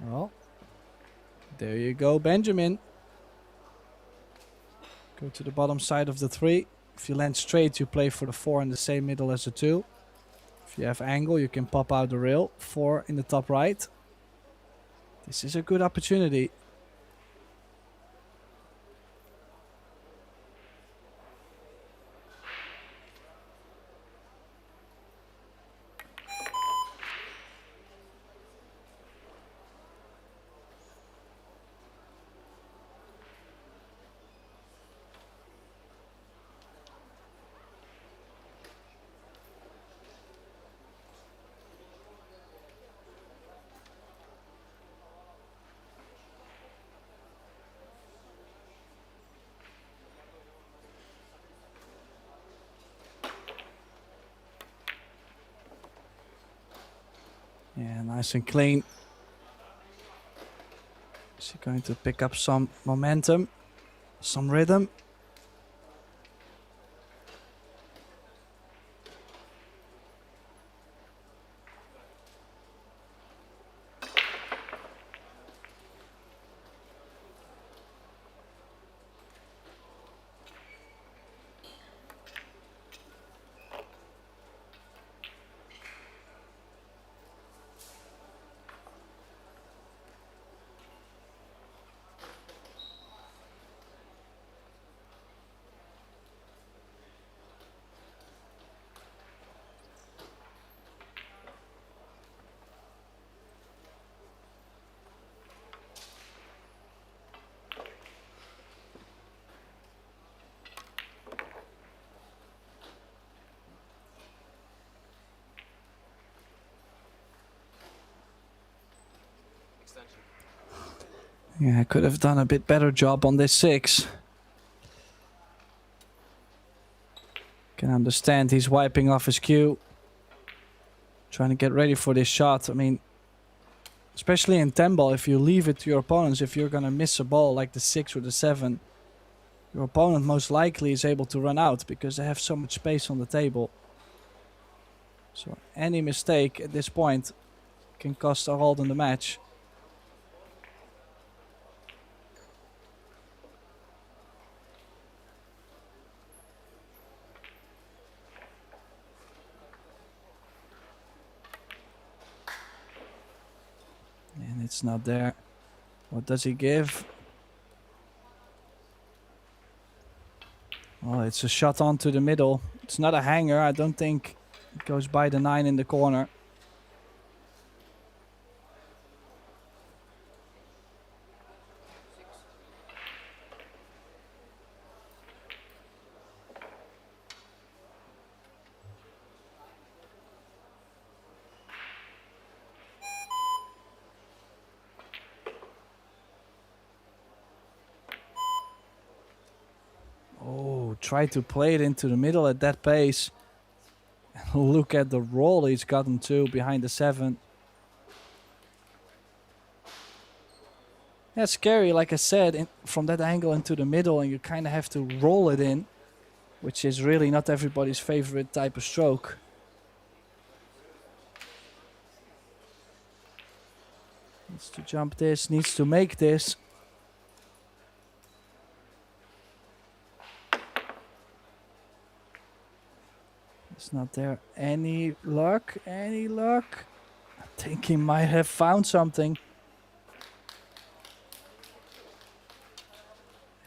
B: Well, there you go, Benjamin. Go to the bottom side of the 3. If you land straight, you play for the 4 in the same middle as the 2. If you have angle, you can pop out the rail. 4 in the top right. This is a good opportunity. Yeah, nice and clean. Is he going to pick up some momentum, some rhythm? Yeah, I could have done a bit better job on this 6. Can understand he's wiping off his cue. Trying to get ready for this shot. I mean, especially in 10 ball, if you leave it to your opponents, if you're going to miss a ball like the 6 or the 7, your opponent most likely is able to run out because they have so much space on the table. So any mistake at this point can cost a hold in the match. And it's not there. What does he give? Oh, it's a shot onto the middle. It's not a hanger. I don't think it goes by the 9 in the corner. Try to play it into the middle at that pace. Look at the roll he's gotten to behind the 7. Yeah, scary, like I said, from that angle into the middle, and you kind of have to roll it in. which is really not everybody's favorite type of stroke. Needs to jump this, needs to make this. It's not there. Any luck? Any luck? I think he might have found something.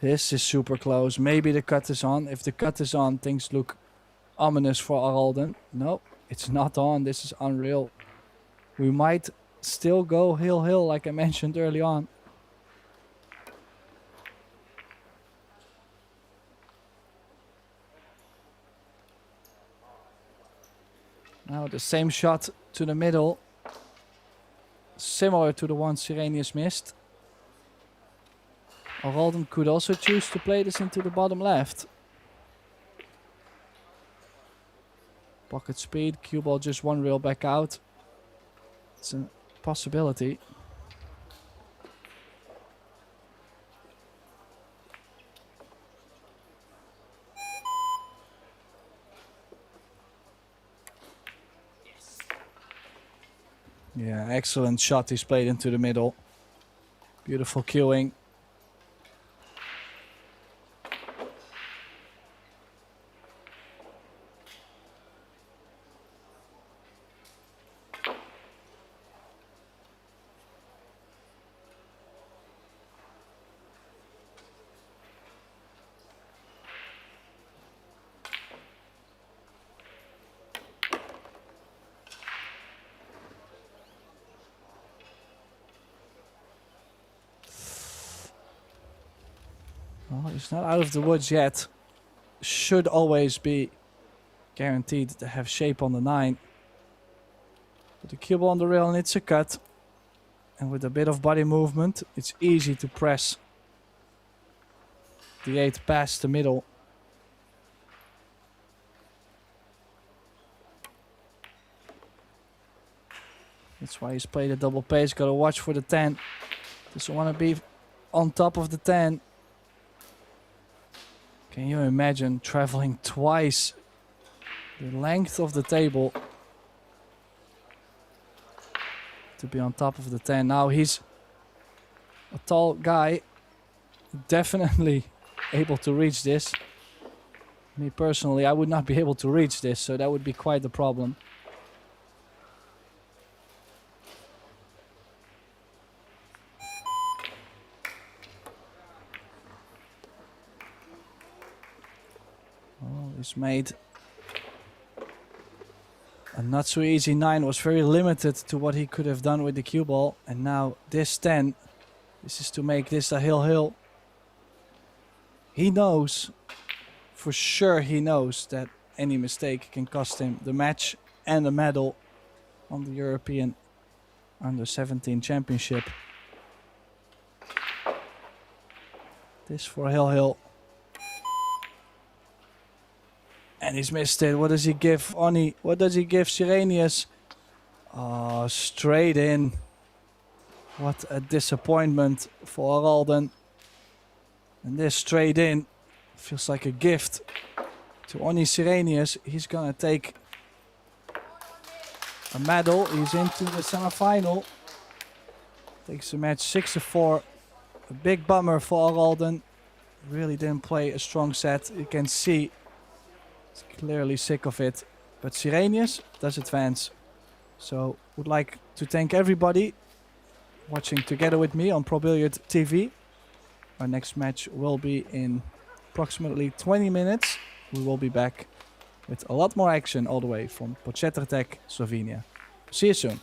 B: This is super close. Maybe the cut is on. If the cut is on, things look ominous for Aralden. No, it's not on. This is unreal. We might still go hill like I mentioned early on. Now the same shot to the middle. Similar to the one Sirenius missed. Aralden could also choose to play this into the bottom left. Pocket speed, cue ball just one rail back out. It's a possibility. Yeah, excellent shot he's played into the middle. Beautiful cueing. Well, he's not out of the woods yet. Should always be guaranteed to have shape on the 9. Put the cue ball on the rail and it's a cut. And with a bit of body movement, it's easy to press the 8 past the middle. That's why he's played a double pace. Gotta watch for the 10. Doesn't want to be on top of the 10. Can you imagine traveling twice the length of the table to be on top of the 10? Now he's a tall guy, definitely able to reach this. Me personally, I would not be able to reach this, so that would be quite the problem. He's made a not so easy 9, was very limited to what he could have done with the cue ball. And now this 10, this is to make this a hill. He knows, for sure he knows that any mistake can cost him the match and the medal on the European Under-17 Championship. This for hill. And he's missed it. What does he give Oni? What does he give Sirenius? Oh, straight in. What a disappointment for Aralden. And this straight in feels like a gift to Oni Sirenius. He's gonna take a medal. He's into the semi-final. Takes the match 6-4. A big bummer for Aralden. Really didn't play a strong set. You can see he's clearly sick of it. But Sirenius does advance. So would like to thank everybody watching together with me on Pro Billiard TV. Our next match will be in approximately 20 minutes. We will be back with a lot more action all the way from Podcetrtek, Slovenia. See you soon.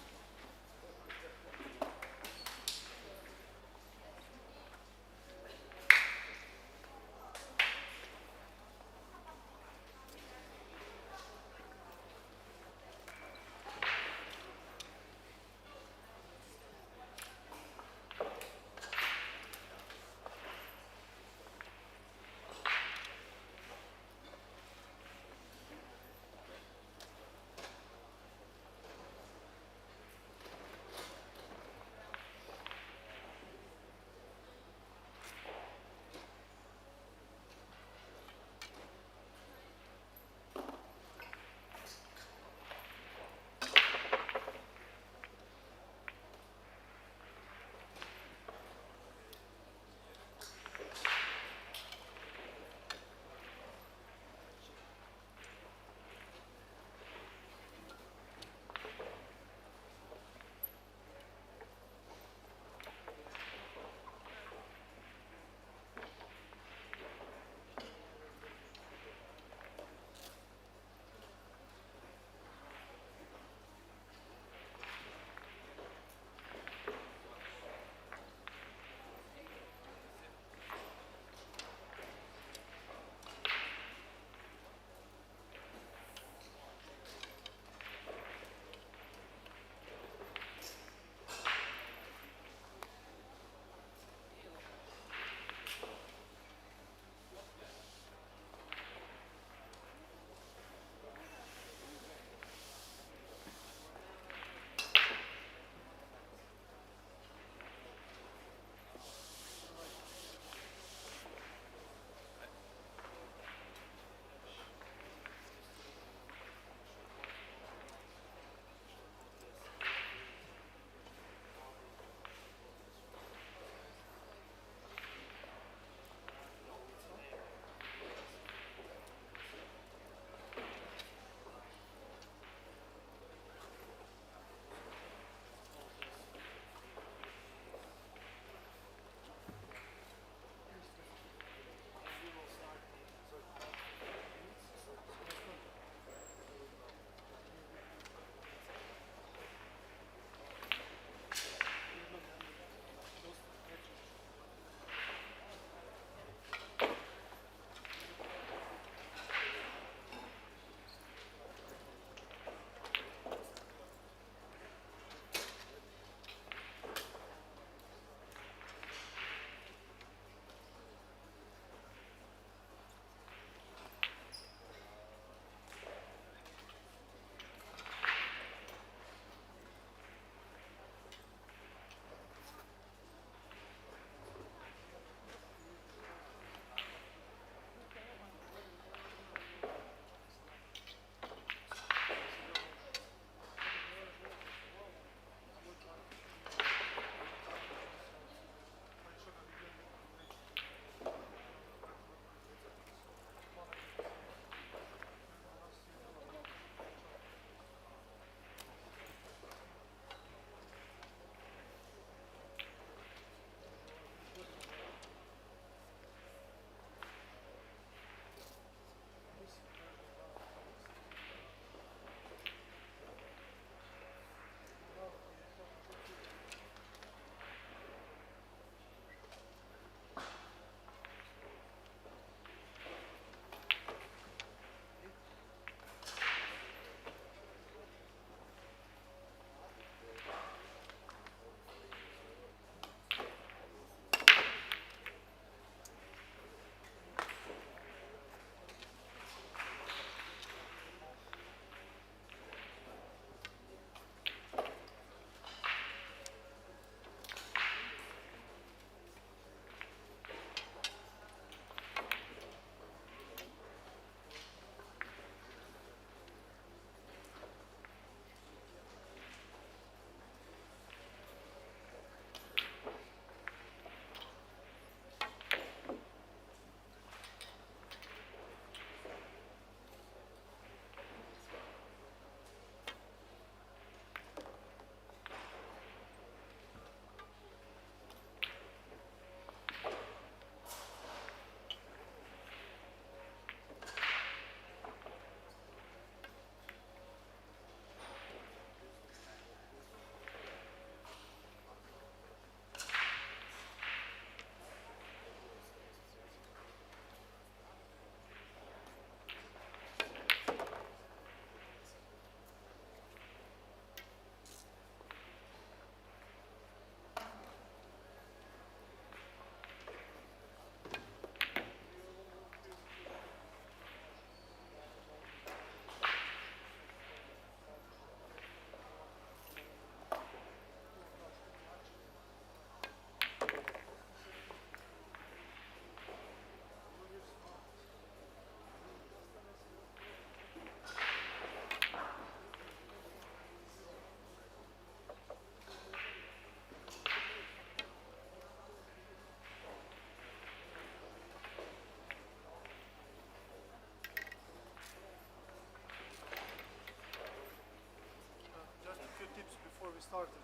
A: started.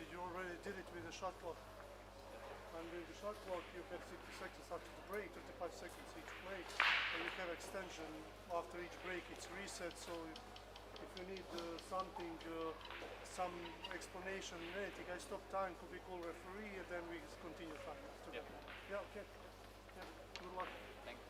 A: Did you already did it with the shot clock? And with the shot clock you have 60 seconds after the break, 35 seconds each break, and you have extension after each break. It's reset, so if you need something, some explanation, anything, I stop time, could be call referee, and then we continue time after that. Yeah, okay. Yeah, good luck.
C: Thank you.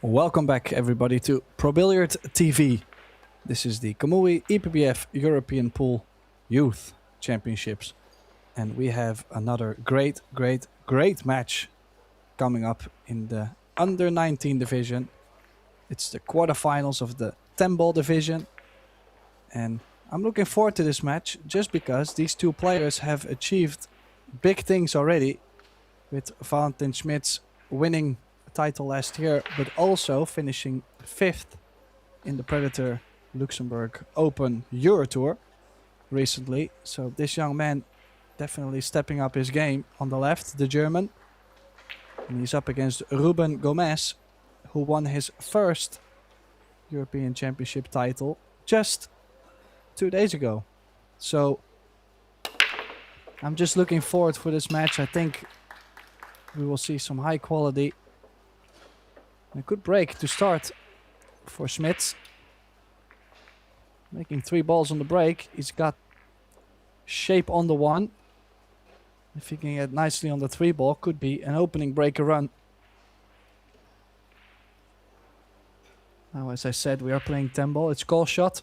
B: Welcome back, everybody, to Pro Billiard TV. This is the Kamui EPBF European Pool Youth Championships. And we have another great match coming up in the under 19 division. It's the quarterfinals of the 10-ball division. And I'm looking forward to this match just because these two players have achieved big things already, with Valentin Schmitz winning a title last year, but also finishing 5th in the Predator Luxembourg Open Euro Tour recently. So this young man definitely stepping up his game. On the left, the German. And he's up against Ruben Gomez, who won his first European Championship title just 2 days ago. So I'm just looking forward for this match. I think we will see some high quality. A good break to start for Schmitz. Making 3 balls on the break. He's got shape on the 1. If he can get nicely on the 3 ball, could be an opening breaker run. Now, as I said, we are playing 10 ball. It's call shot.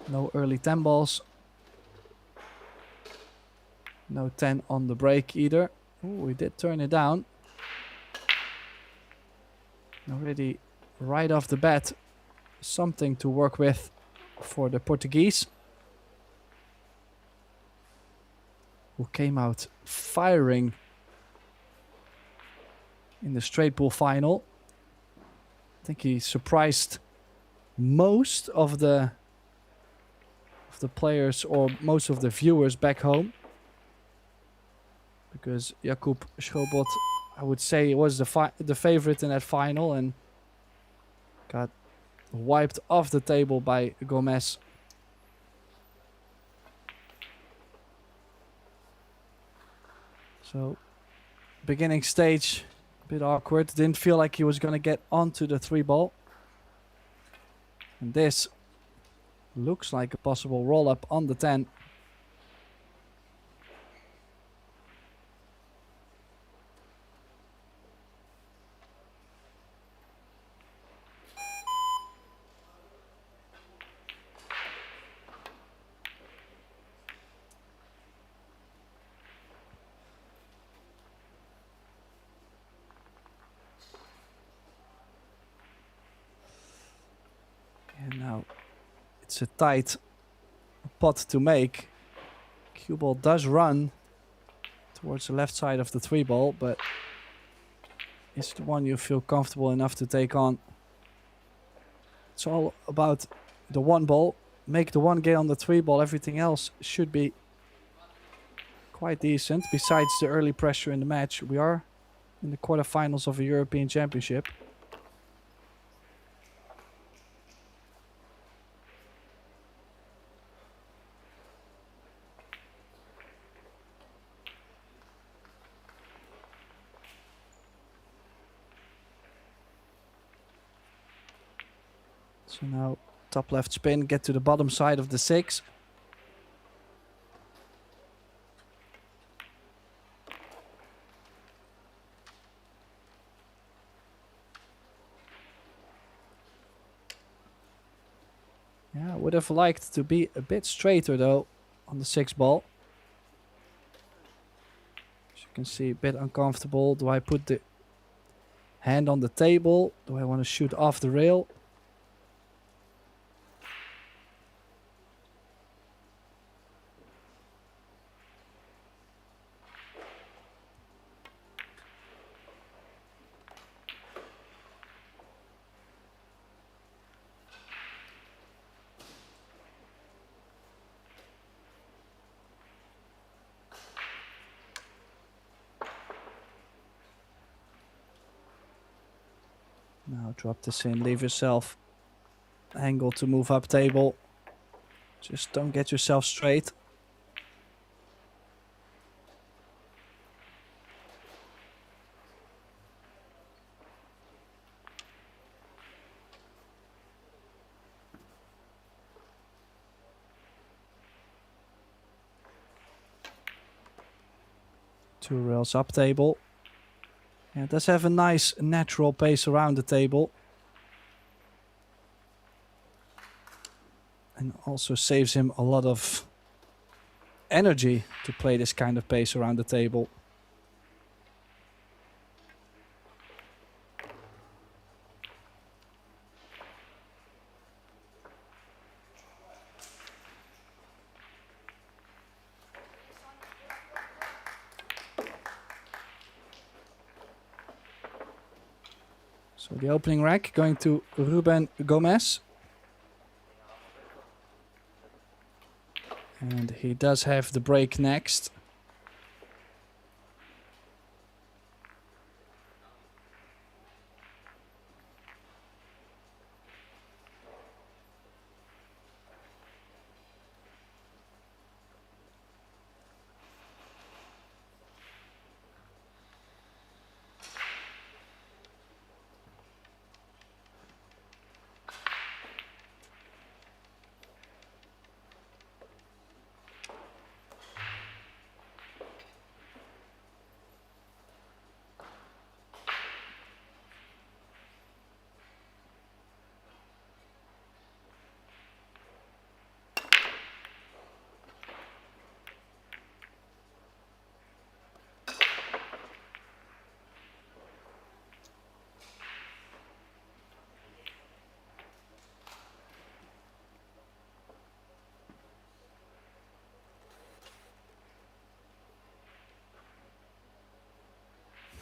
B: No early 10 balls. No 10 on the break either. Ooh, we did turn it down. Already right off the bat, something to work with for the Portuguese, who came out firing in the straight pool final. I think he surprised most of the players, or most of the viewers back home, because Jakub Schobot, I would say, was the favorite in that final and got wiped off the table by Gomez. So, beginning stage, a bit awkward. Didn't feel like he was going to get onto the 3 ball. And this looks like a possible roll-up on the 10. And now it's a tight pot to make. Cue ball does run towards the left side of the 3 ball, but it's the one you feel comfortable enough to take on. It's all about the 1 ball. Make the 1 get on the 3 ball. Everything else should be quite decent. Besides the early pressure in the match, we are in the quarterfinals of a European Championship. So now top left spin, get to the bottom side of the 6. Yeah, I would have liked to be a bit straighter though on the 6 ball. As you can see, a bit uncomfortable. Do I put the hand on the table? Do I want to shoot off the rail? Now drop this in, leave yourself angle to move up table. Just don't get yourself straight. Two rails up table. Yeah, it does have a nice natural pace around the table. Also saves him a lot of energy to play this kind of pace around the table. So the opening rack going to Ruben Gomez. And he does have the break next.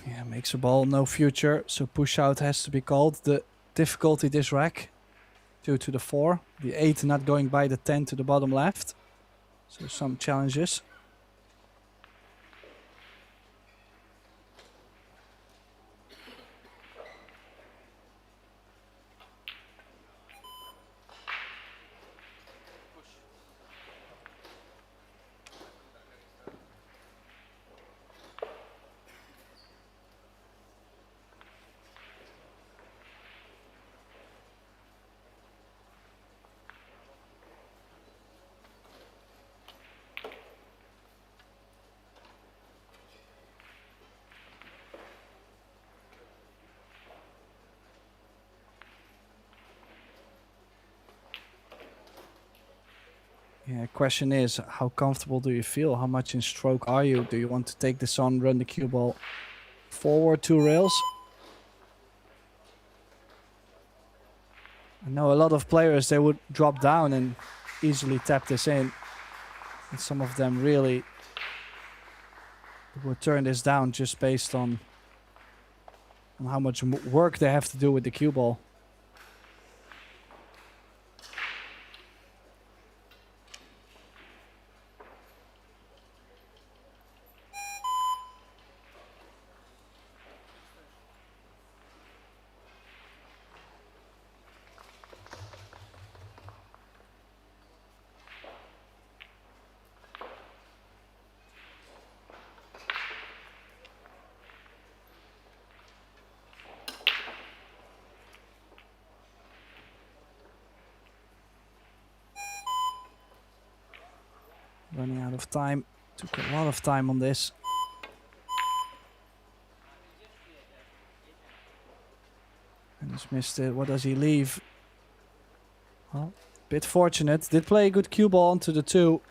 B: Yeah, makes a ball, no future, so push out has to be called. The difficulty this rack, 2 to the 4. The 8 not going by the 10 to the bottom left. So some challenges. Yeah, question is, how comfortable do you feel? How much in stroke are you? Do you want to take this on, run the cue ball forward 2 rails? I know a lot of players, they would drop down and easily tap this in. And some of them really would turn this down just based on how much work they have to do with the cue ball. Running out of time. Took a lot of time on this. And he's missed it. What does he leave? Well, bit fortunate. Did play a good cue ball onto the 2,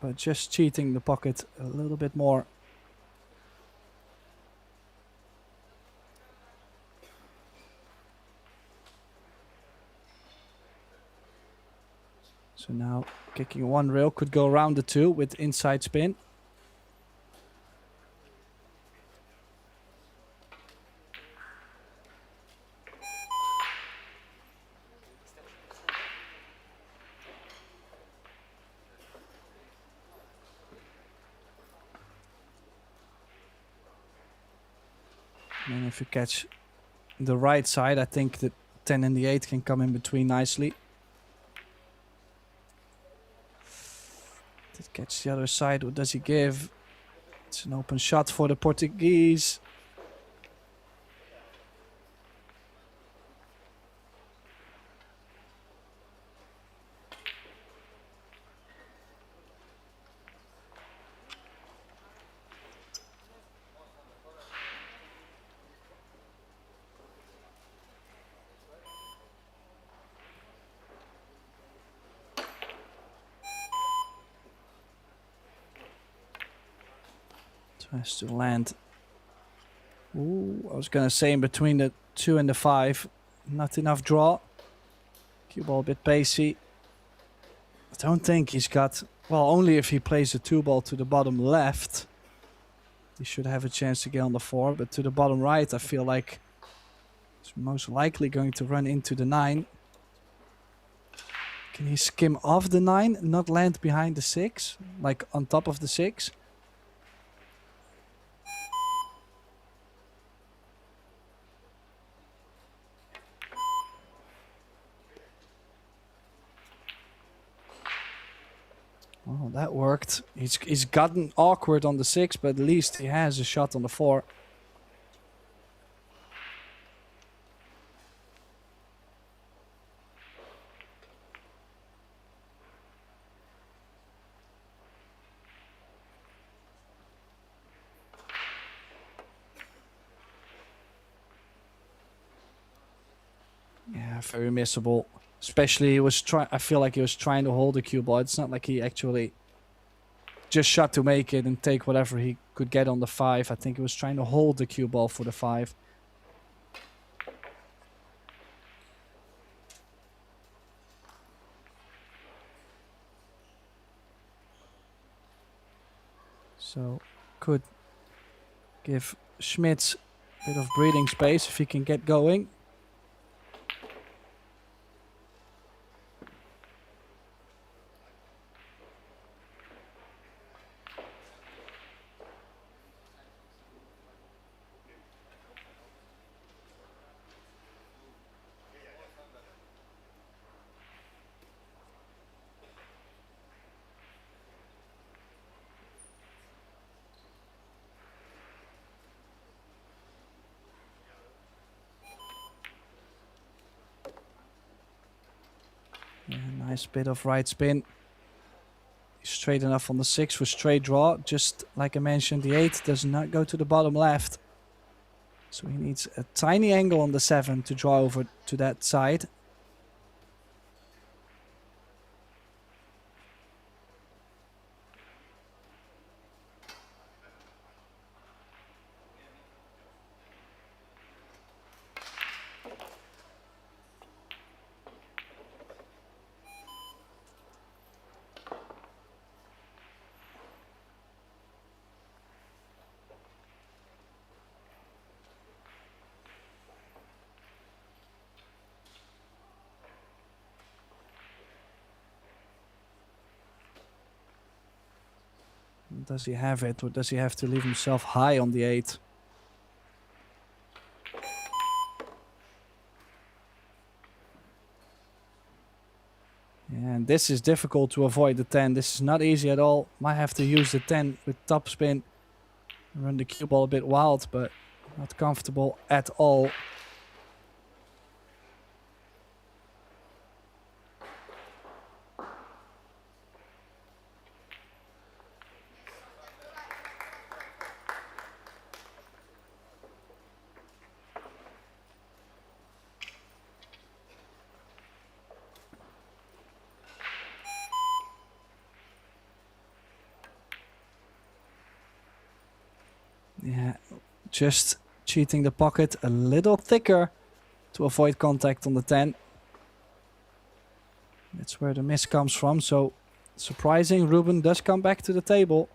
B: but just cheating the pocket a little bit more. So now kicking 1 rail, could go around the 2 with inside spin. And if you catch the right side, I think the 10 and the 8 can come in between nicely. Did catch the other side. What does he give? It's an open shot for the Portuguese. So has to land. Ooh, I was gonna say in between the 2 and the 5. Not enough draw. Cue ball a bit pacey. I don't think he's got... Well, only if he plays the 2 ball to the bottom left. He should have a chance to get on the 4. But to the bottom right, I feel like he's most likely going to run into the 9. Can he skim off the 9? Not land behind the 6? Like on top of the 6? Well, that worked. He's gotten awkward on the 6, but at least he has a shot on the 4. Yeah, very missable. Especially he was I feel like he was trying to hold the cue ball. It's not like he actually just shot to make it and take whatever he could get on the 5. I think he was trying to hold the cue ball for the 5. So could give Schmitz a bit of breathing space if he can get going. Yeah, nice bit of right spin. Straight enough on the 6 for straight draw. Just like I mentioned, the 8 does not go to the bottom left. So he needs a tiny angle on the 7 to draw over to that side. Does he have it, or does he have to leave himself high on the 8? And this is difficult to avoid the 10. This is not easy at all. Might have to use the 10 with top spin. Run the cue ball a bit wild, but not comfortable at all. Yeah, just cheating the pocket a little thicker to avoid contact on the 10. That's where the miss comes from. So surprising, Ruben does come back to the table.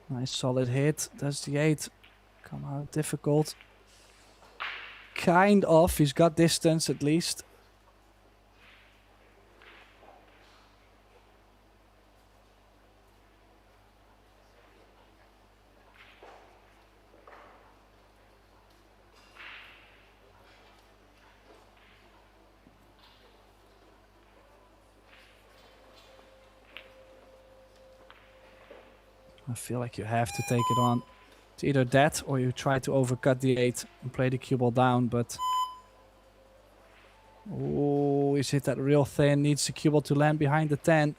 B: Nice solid hit. Does the 8 come out difficult? Kind of. He's got distance at least. I feel like you have to take it on. It's either that or you try to overcut the 8 and play the cue ball down, but... Oh, he's hit that real thin. Needs the cue ball to land behind the 10.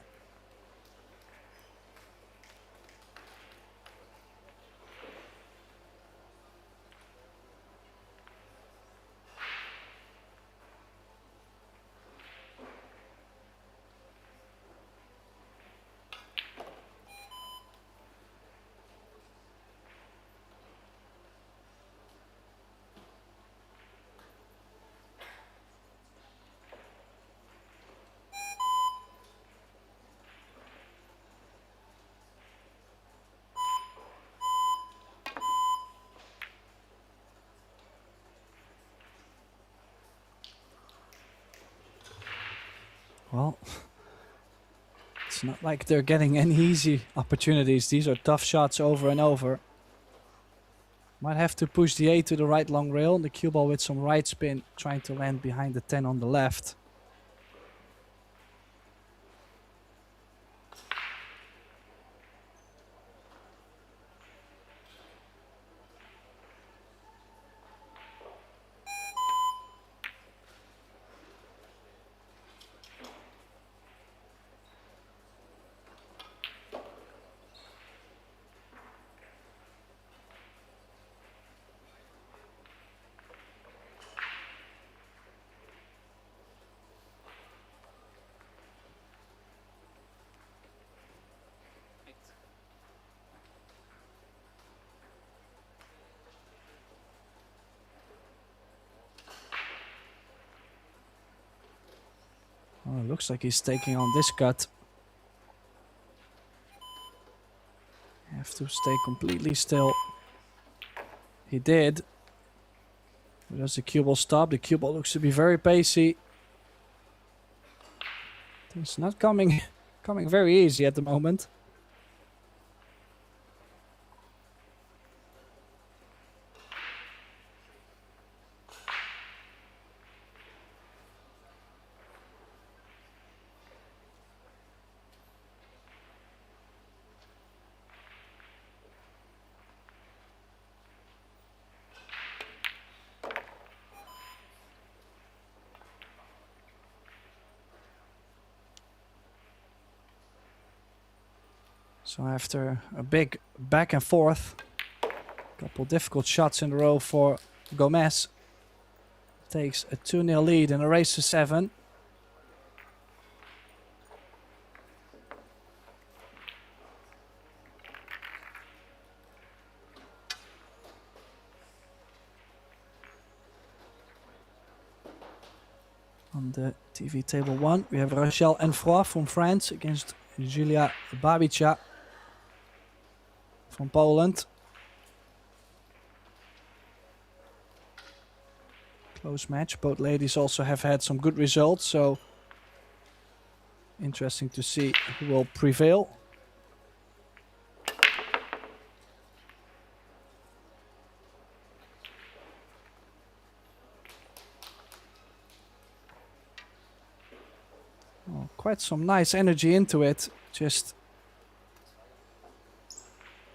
B: Well, it's not like they're getting any easy opportunities. These are tough shots over and over. Might have to push the 8 to the right long rail. The cue ball with some right spin, trying to land behind the 10 on the left. Oh, it looks like he's taking on this cut. Have to stay completely still. He did. Where does the cue ball stop? The cue ball looks to be very pacey. It's not coming very easy at the moment. So after a big back and forth, couple difficult shots in a row for Gomez, takes a 2-0 lead in a race to 7. On the TV table 1, we have Rachel Enfroy from France against Julia Babica from Poland. Close match. Both ladies also have had some good results, so interesting to see who will prevail. Oh, quite some nice energy into it, just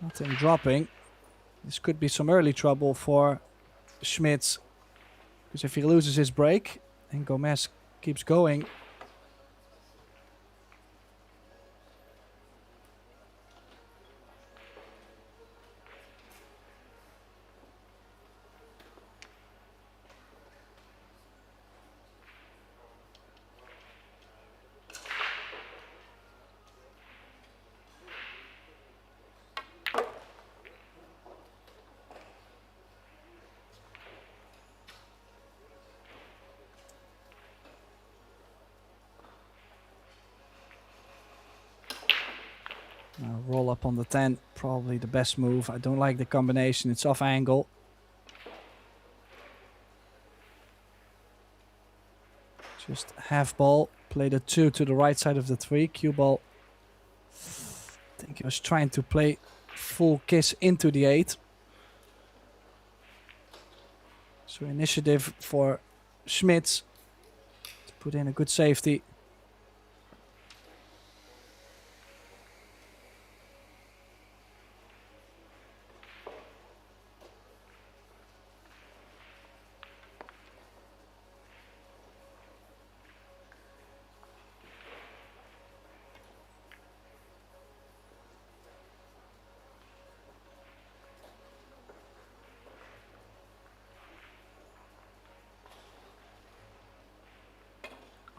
B: nothing dropping. This could be some early trouble for Schmitz, because if he loses his break and Gomez keeps going, roll up on the 10, probably the best move. I don't like the combination, it's off angle. Just half ball, play the 2 to the right side of the 3, cue ball. I think he was trying to play full kiss into the 8. So initiative for Schmitz to put in a good safety.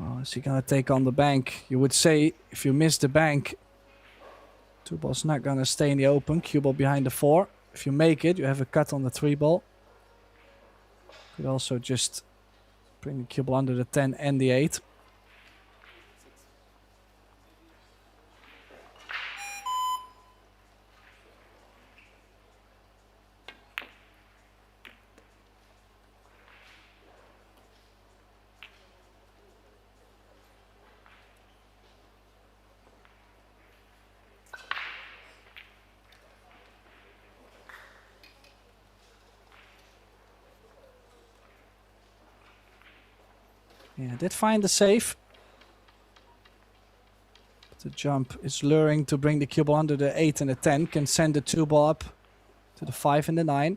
B: Oh, is he gonna take on the bank? You would say if you miss the bank, 2 ball's not gonna stay in the open. Cue ball behind the 4. If you make it, you have a cut on the 3 ball. Could also just bring the cue ball under the 10 and the 8. Yeah, did find the save. But the jump is luring to bring the cue ball under the 8 and the 10. Can send the 2 ball up to the 5 and the 9.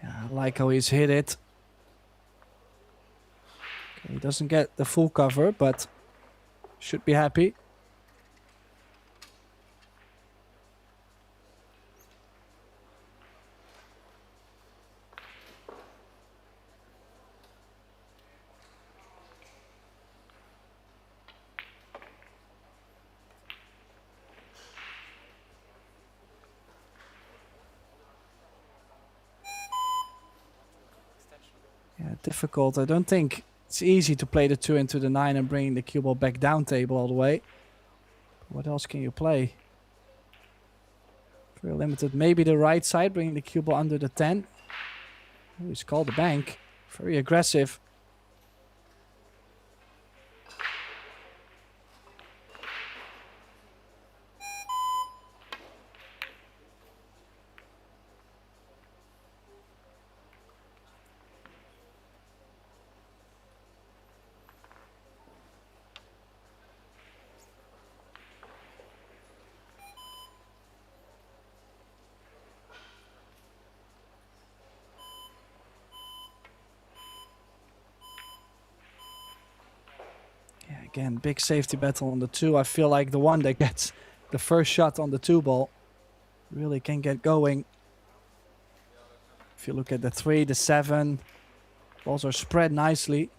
B: I like how he's hit it. Okay, he doesn't get the full cover, but should be happy. Yeah, difficult. I don't think it's easy to play the 2 into the 9 and bring the cue ball back down table all the way. But what else can you play? Very limited. Maybe the right side, bringing the cue ball under the 10. Oh, he's called the bank. Very aggressive. Again, big safety battle on the 2. I feel like the one that gets the first shot on the 2 ball really can get going. If you look at the 3, the 7, balls are spread nicely.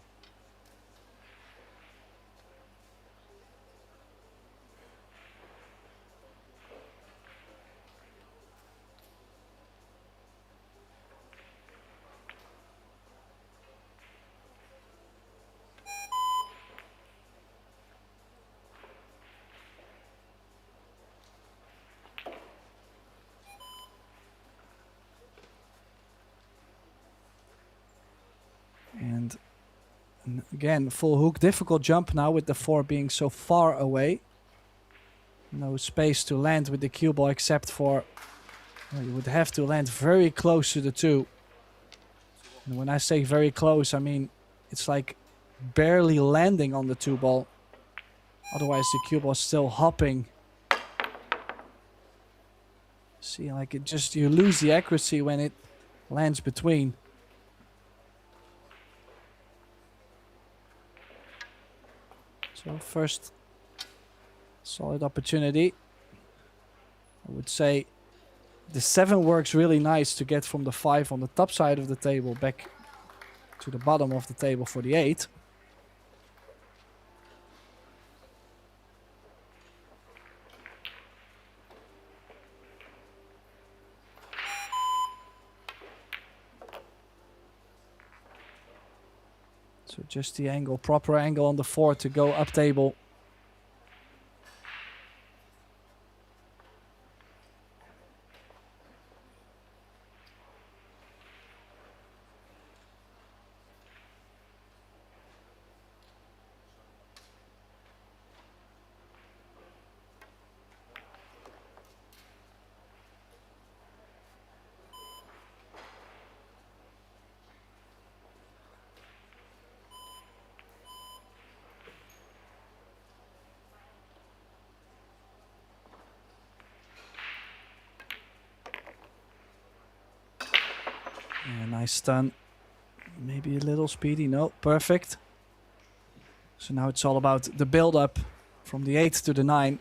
B: And again, full hook, difficult jump now with the 4 being so far away. No space to land with the cue ball except for, well, you would have to land very close to the 2. And when I say very close, I mean it's like barely landing on the 2 ball. Otherwise the cue ball is still hopping. See, like it just, you lose the accuracy when it lands between. So first solid opportunity. I would say the 7 works really nice to get from the 5 on the top side of the table back to the bottom of the table for the 8. So just the angle, proper angle on the 4 to go up table. Yeah, nice stun. Maybe a little speedy. No, perfect. So now it's all about the build-up from the 8 to the 9.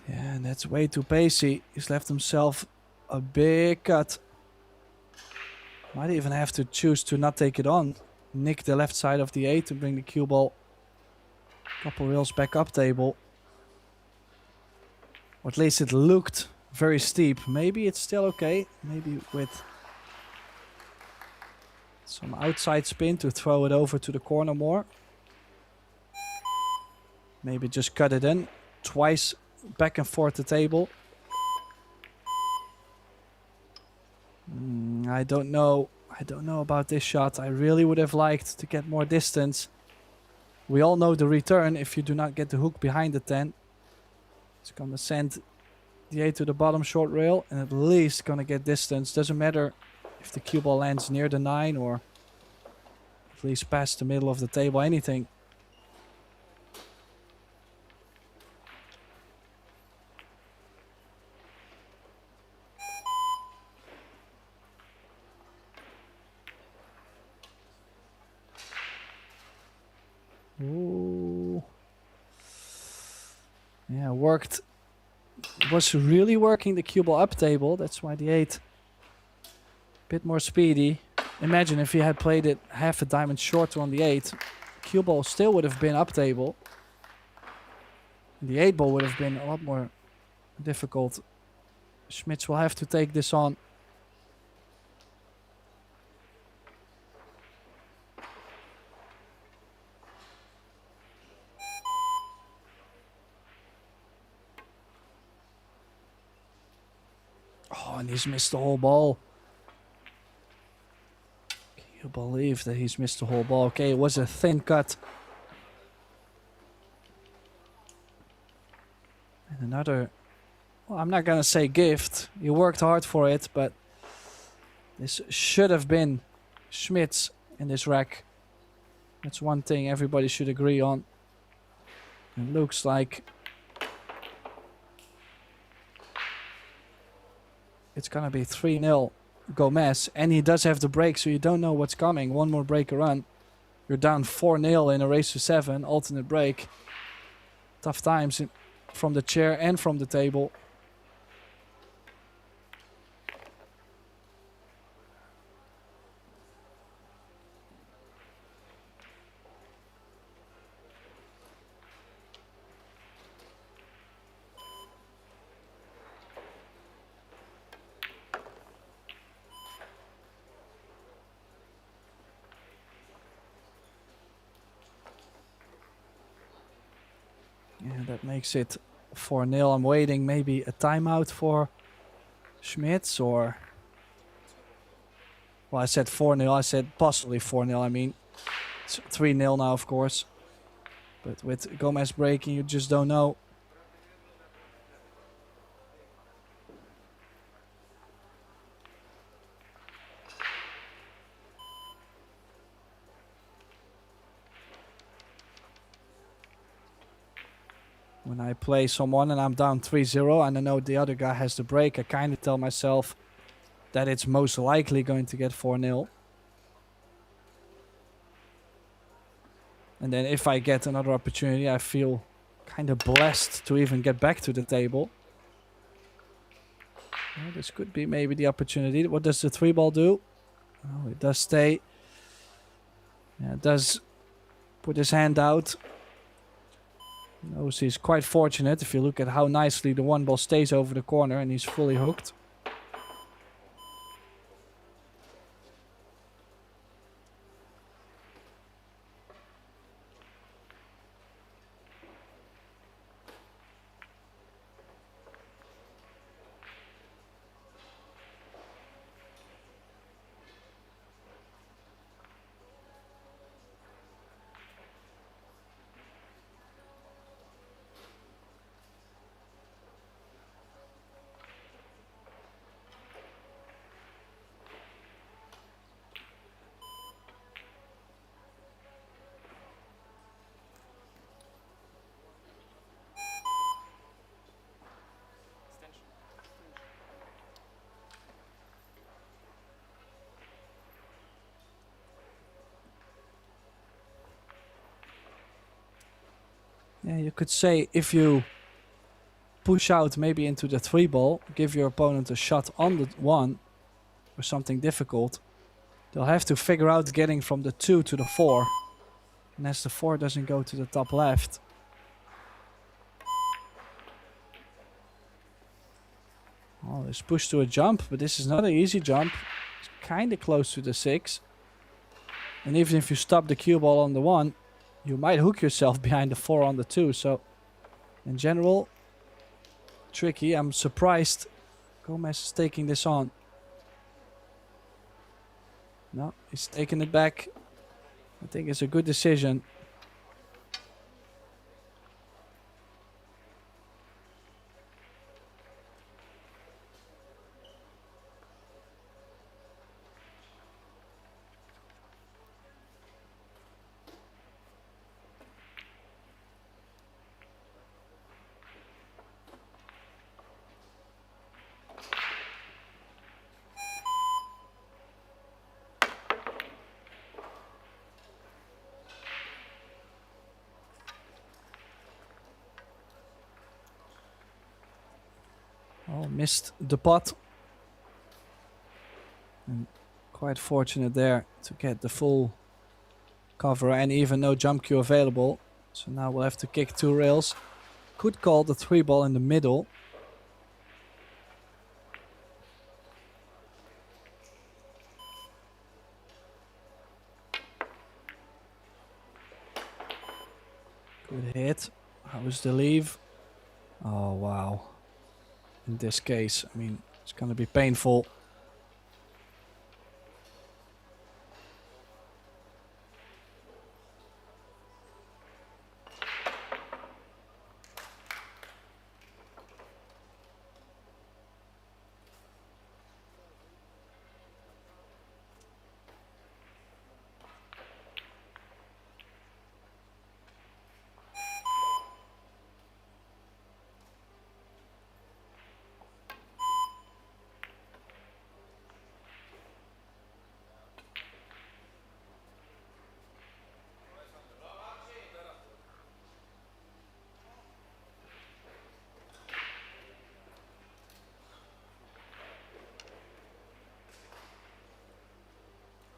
B: Yeah, and that's way too pacey. He's left himself a big cut. Might even have to choose to not take it on. nick the left side of the 8 to bring the cue ball a couple rails back up table. Or at least it looked very steep. Maybe it's still okay. Maybe with some outside spin to throw it over to the corner more. Maybe just cut it in twice back and forth the table. I don't know. I don't know about this shot. I really would have liked to get more distance. We all know the return if you do not get the hook behind the 10. It's gonna send the 8 to the bottom short rail and at least gonna get distance. Doesn't matter if the cue ball lands near the 9 or at least past the middle of the table, anything. Ooh. Yeah, worked. Was really working the cue ball up table. That's why the 8 bit more speedy. Imagine if he had played it half a diamond shorter on the 8. Cue ball still would have been up table. The 8 ball would have been a lot more difficult. Schmitz will have to take this on. Oh, and he's missed the whole ball. Can you believe that he's missed the whole ball? Okay, it was a thin cut. And another... Well, I'm not gonna say gift. You worked hard for it, but... This should have been Schmitz in this rack. That's one thing everybody should agree on. It looks like... It's gonna be 3-0 Gomez, and he does have the break, so you don't know what's coming. One more break a run. You're down 4-0 in a race to 7, alternate break. Tough times from the chair and from the table. Yeah, that makes it 4-0. I'm waiting maybe a timeout for Schmitz or... Well, I said 4-0. I said possibly 4-0. I mean, it's 3-0 now, of course. But with Gomez breaking, you just don't know. When I play someone and I'm down 3-0 and I know the other guy has the break, I kind of tell myself that it's most likely going to get 4-0. And then if I get another opportunity, I feel kind of blessed to even get back to the table. Well, this could be maybe the opportunity. What does the 3-ball do? Oh, it does stay. Yeah, it does put his hand out. Knows he's quite fortunate if you look at how nicely the 1 ball stays over the corner and he's fully hooked. Yeah, you could say if you push out maybe into the 3-ball, give your opponent a shot on the 1 or something difficult. They'll have to figure out getting from the 2 to the 4. And as the 4 doesn't go to the top left. Oh, it's pushed to a jump, but this is not an easy jump. It's kind of close to the 6. And even if you stop the cue ball on the 1, you might hook yourself behind the 4 on the 2. So, in general, tricky. I'm surprised Gomez is taking this on. No, he's taking it back. I think it's a good decision. Oh, missed the pot. And quite fortunate there to get the full cover and even no jump cue available. So now we'll have to kick 2 rails. Could call the 3 ball in the middle. Good hit. How was the leave? Oh, wow. In this case, I mean, it's going to be painful.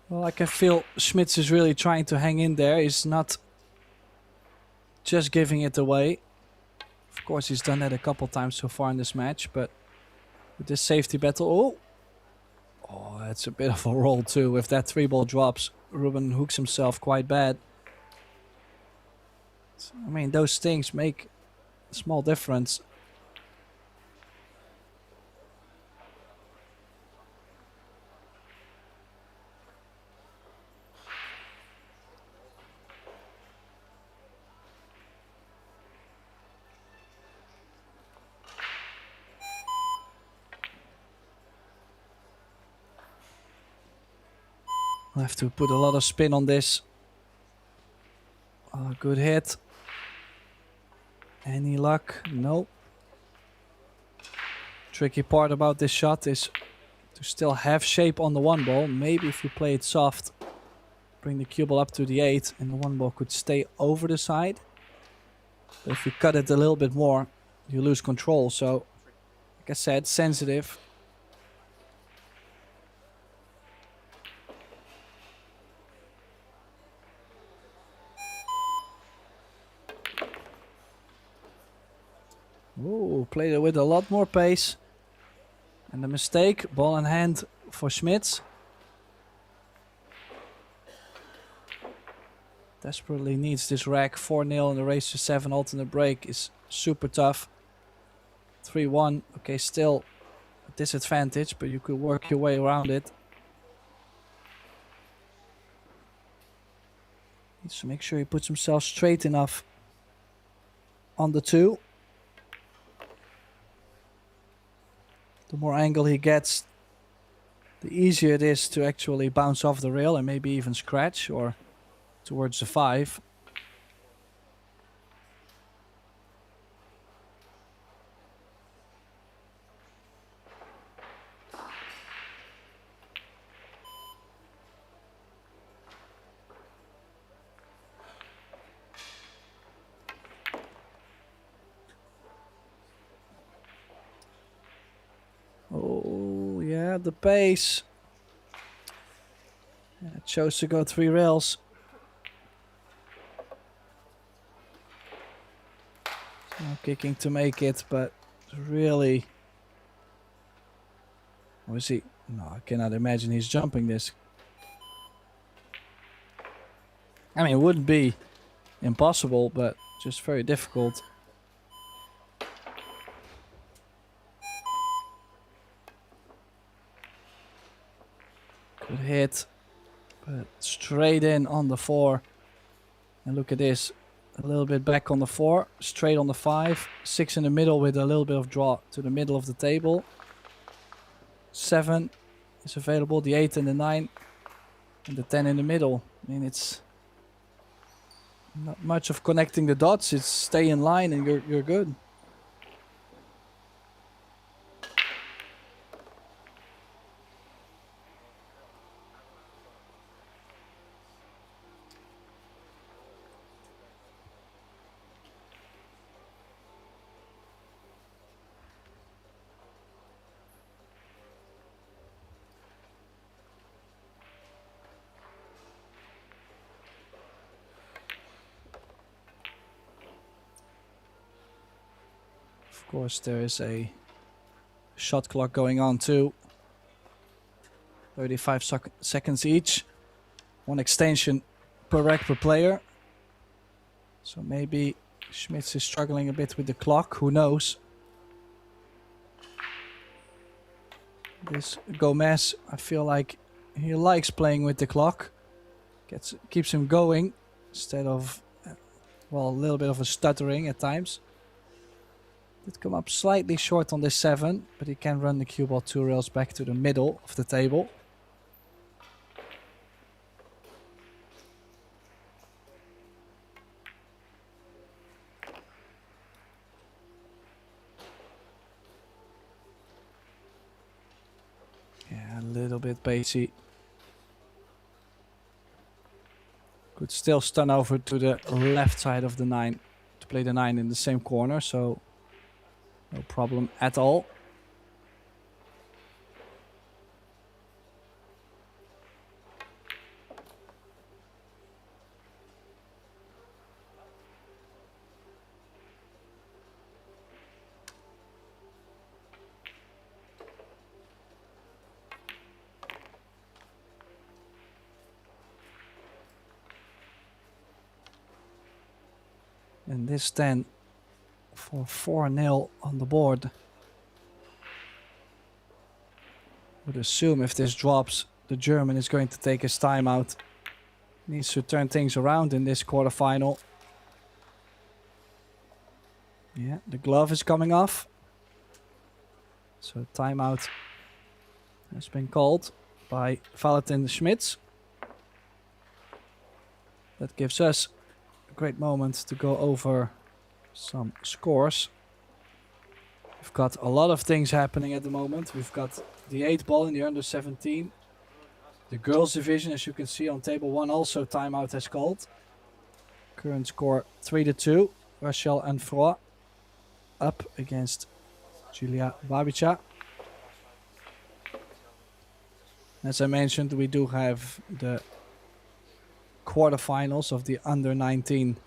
B: Well, I can feel Schmitz is really trying to hang in there. He's not just giving it away. Of course, he's done that a couple times so far in this match, but with this safety battle... Oh, that's a bit of a roll too. If that 3 ball drops, Ruben hooks himself quite bad. I mean, those things make a small difference. I'll have to put a lot of spin on this. Oh, good hit. Any luck? No. Tricky part about this shot is to still have shape on the 1 ball. Maybe if you play it soft, bring the cue ball up to the 8 and the 1 ball could stay over the side. But if you cut it a little bit more, you lose control. So, like I said, sensitive. Ooh, played it with a lot more pace. And the mistake, ball in hand for Schmitz. Desperately needs this rack. 4-0 in the race to 7 alternate break is super tough. 3-1, okay, still a disadvantage, but you could work your way around it. Needs to make sure he puts himself straight enough on the 2. The more angle he gets, the easier it is to actually bounce off the rail and maybe even scratch or towards the 5. Oh, yeah, the pace. Chose to go 3 rails. No kicking to make it, but really... Was he? No, I cannot imagine he's jumping this. I mean, it wouldn't be impossible, but just very difficult. Good hit, but straight in on the 4. And look at this, a little bit back on the 4, straight on the 5, 6 in the middle with a little bit of draw to the middle of the table. 7 is available, the 8 and the 9, and the 10 in the middle. I mean, it's not much of connecting the dots. It's stay in line and you're good. Of course, there is a shot clock going on too. 35 seconds each. 1 extension per rack per player. So maybe Schmitz is struggling a bit with the clock. Who knows? This Gomez, I feel like he likes playing with the clock. Keeps him going instead of, well, a little bit of a stuttering at times. Did come up slightly short on this 7, but he can run the cue ball 2 rails back to the middle of the table. Yeah, a little bit pacey. Could still stun over to the left side of the 9 to play the 9 in the same corner, so no problem at all. And this then for 4-0 on the board. Would assume if this drops, the German is going to take his time out. Needs to turn things around in this quarterfinal. Yeah, the glove is coming off. So timeout has been called by Valentin Schmitz. That gives us a great moment to go over some scores. We've got a lot of things happening at the moment. We've got the 8 ball in the under 17. The girls division, as you can see on table 1, also timeout has called. Current score 3-2. Rachel and Froy up against Julia Babica. As I mentioned, we do have the quarterfinals of the under 19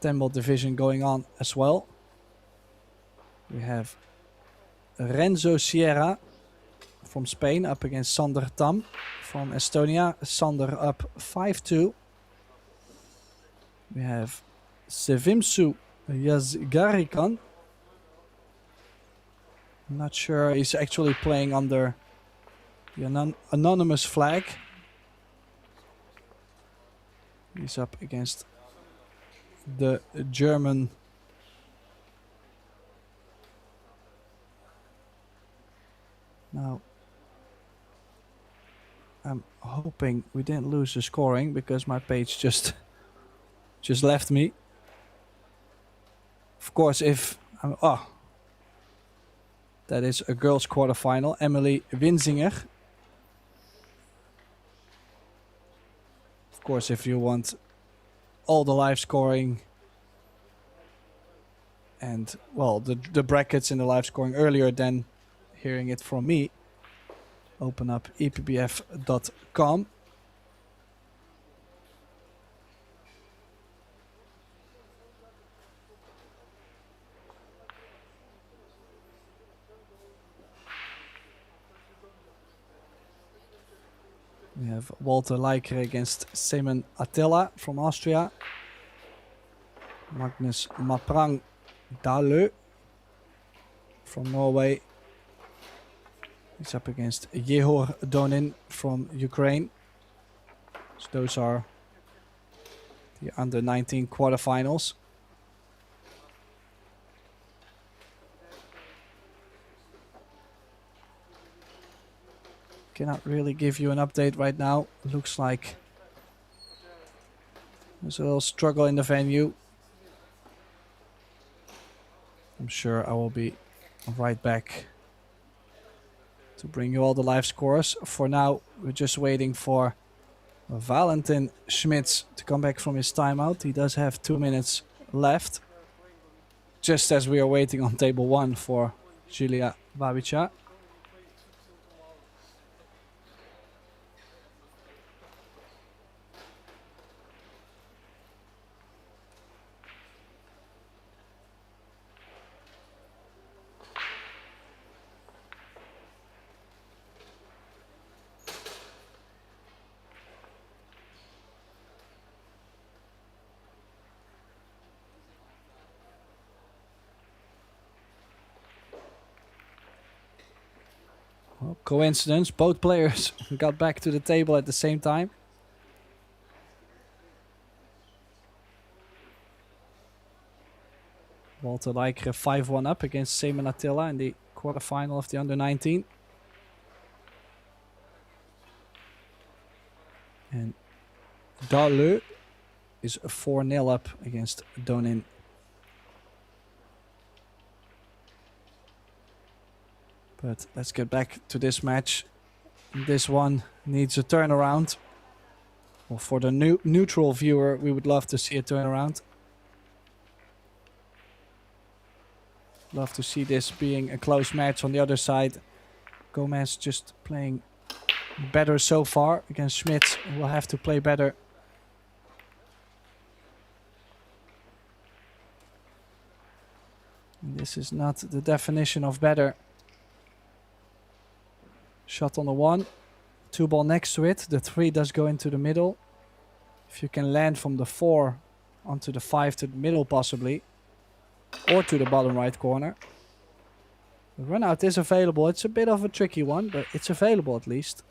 B: 10 ball division going on as well. We have Renzo Sierra from Spain up against Sander Tam from Estonia. Sander up 5-2. We have Sevimsu Yazgarikan. I'm not sure he's actually playing under the anonymous flag. He's up against the German now. I'm hoping we didn't lose the scoring because my page just left me. Of course, if that is a girls quarterfinal. Emily Winzinger. Of course, if you want all the live scoring and, well, the brackets in the live scoring earlier than hearing it from me, open up EPBF.com. We have Walter Leikere against Semen Attila from Austria. Magnus Maprang Dalø from Norway. He's up against Yehor Donin from Ukraine. So those are the under 19 quarterfinals. Cannot really give you an update right now. Looks like there's a little struggle in the venue. I'm sure I will be right back to bring you all the live scores. For now, we're just waiting for Valentin Schmitz to come back from his timeout. He does have 2 minutes left. Just as we are waiting on table 1 for Julia Babica. Well, coincidence, both players got back to the table at the same time. Walter Leikere 5-1 up against Semen Attila in the quarterfinal of the under 19. And Dalø is 4-0 up against Donin. But let's get back to this match. This one needs a turnaround. Well, for the neutral viewer, we would love to see a turnaround. Love to see this being a close match on the other side. Gomez just playing better so far against Schmitz. Will have to play better. And this is not the definition of better. Shot on the 1, 2 ball next to it. The 3 does go into the middle. If you can land from the 4 onto the 5 to the middle possibly, or to the bottom right corner. The run out is available. It's a bit of a tricky one, but it's available at least.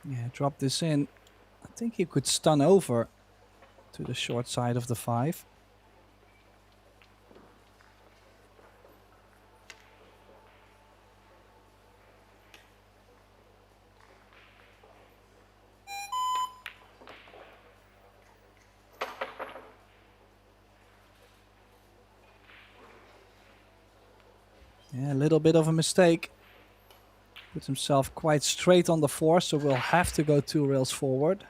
B: Yeah, drop this in. I think he could stun over to the short side of the 5. Yeah, a little bit of a mistake. Puts himself quite straight on the 4, so we'll have to go 2 rails forward.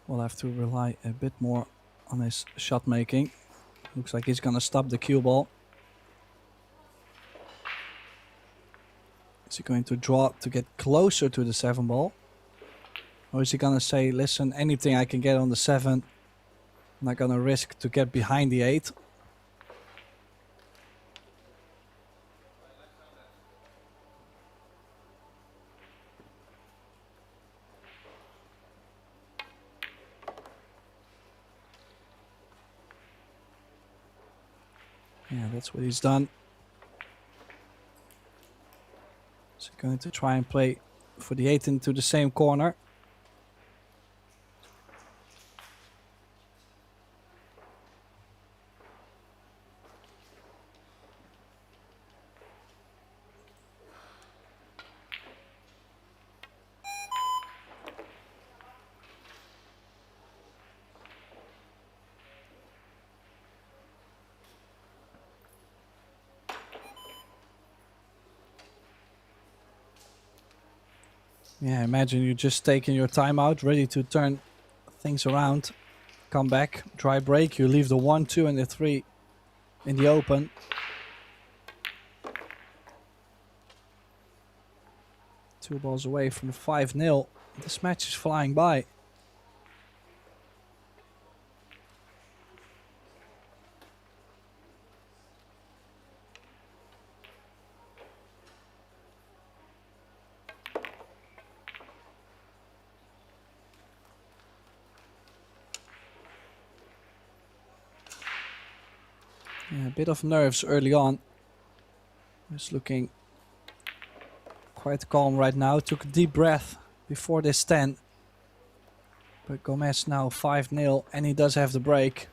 B: We'll have to rely a bit more on his shot making. Looks like he's gonna stop the cue ball. Is he going to draw to get closer to the 7 ball? Or is he gonna say, listen, anything I can get on the 7, I'm not gonna risk to get behind the 8. Yeah, that's what he's done. So going to try and play for the 8 into the same corner. Yeah, imagine you're just taking your time out, ready to turn things around. Come back, try break, you leave the 1, 2 and the 3 in the open. Two balls away from 5-0. This match is flying by. Yeah, a bit of nerves early on. Just looking quite calm right now. Took a deep breath before this 10. But Gomez now 5-0 and he does have the break.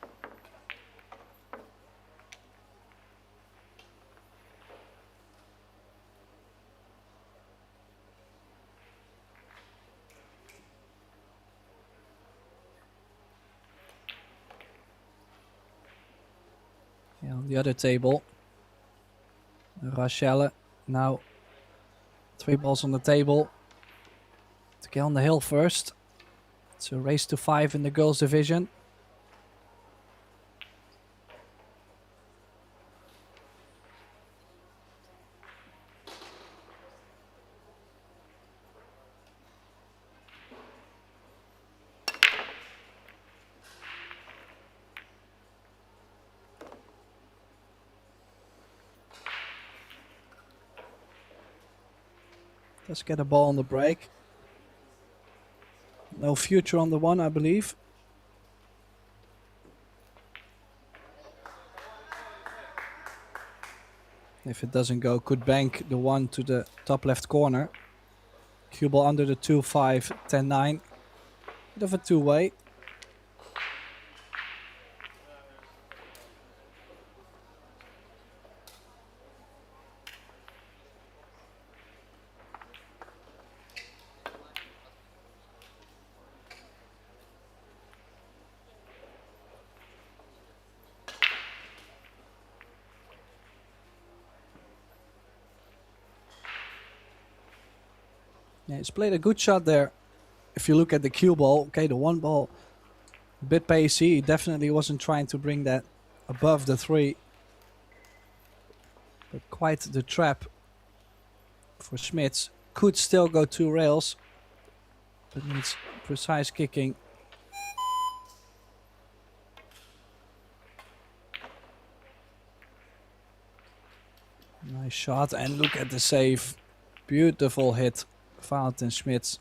B: Yeah, on the other table, Rachelle now 3 balls on the table to get on the hill first. It's a race to 5 in the girls division. Let's get a ball on the break. No future on the 1, I believe. If it doesn't go, could bank the 1 to the top left corner. Cue ball under the 2, 5, 10, 9. Bit of a two-way. Yeah, he's played a good shot there. If you look at the cue ball, okay, the 1 ball, a bit pacey. He definitely wasn't trying to bring that above the 3. But quite the trap for Smits. Could still go 2 rails, but needs precise kicking. Nice shot, and look at the save. Beautiful hit. Valentin Smits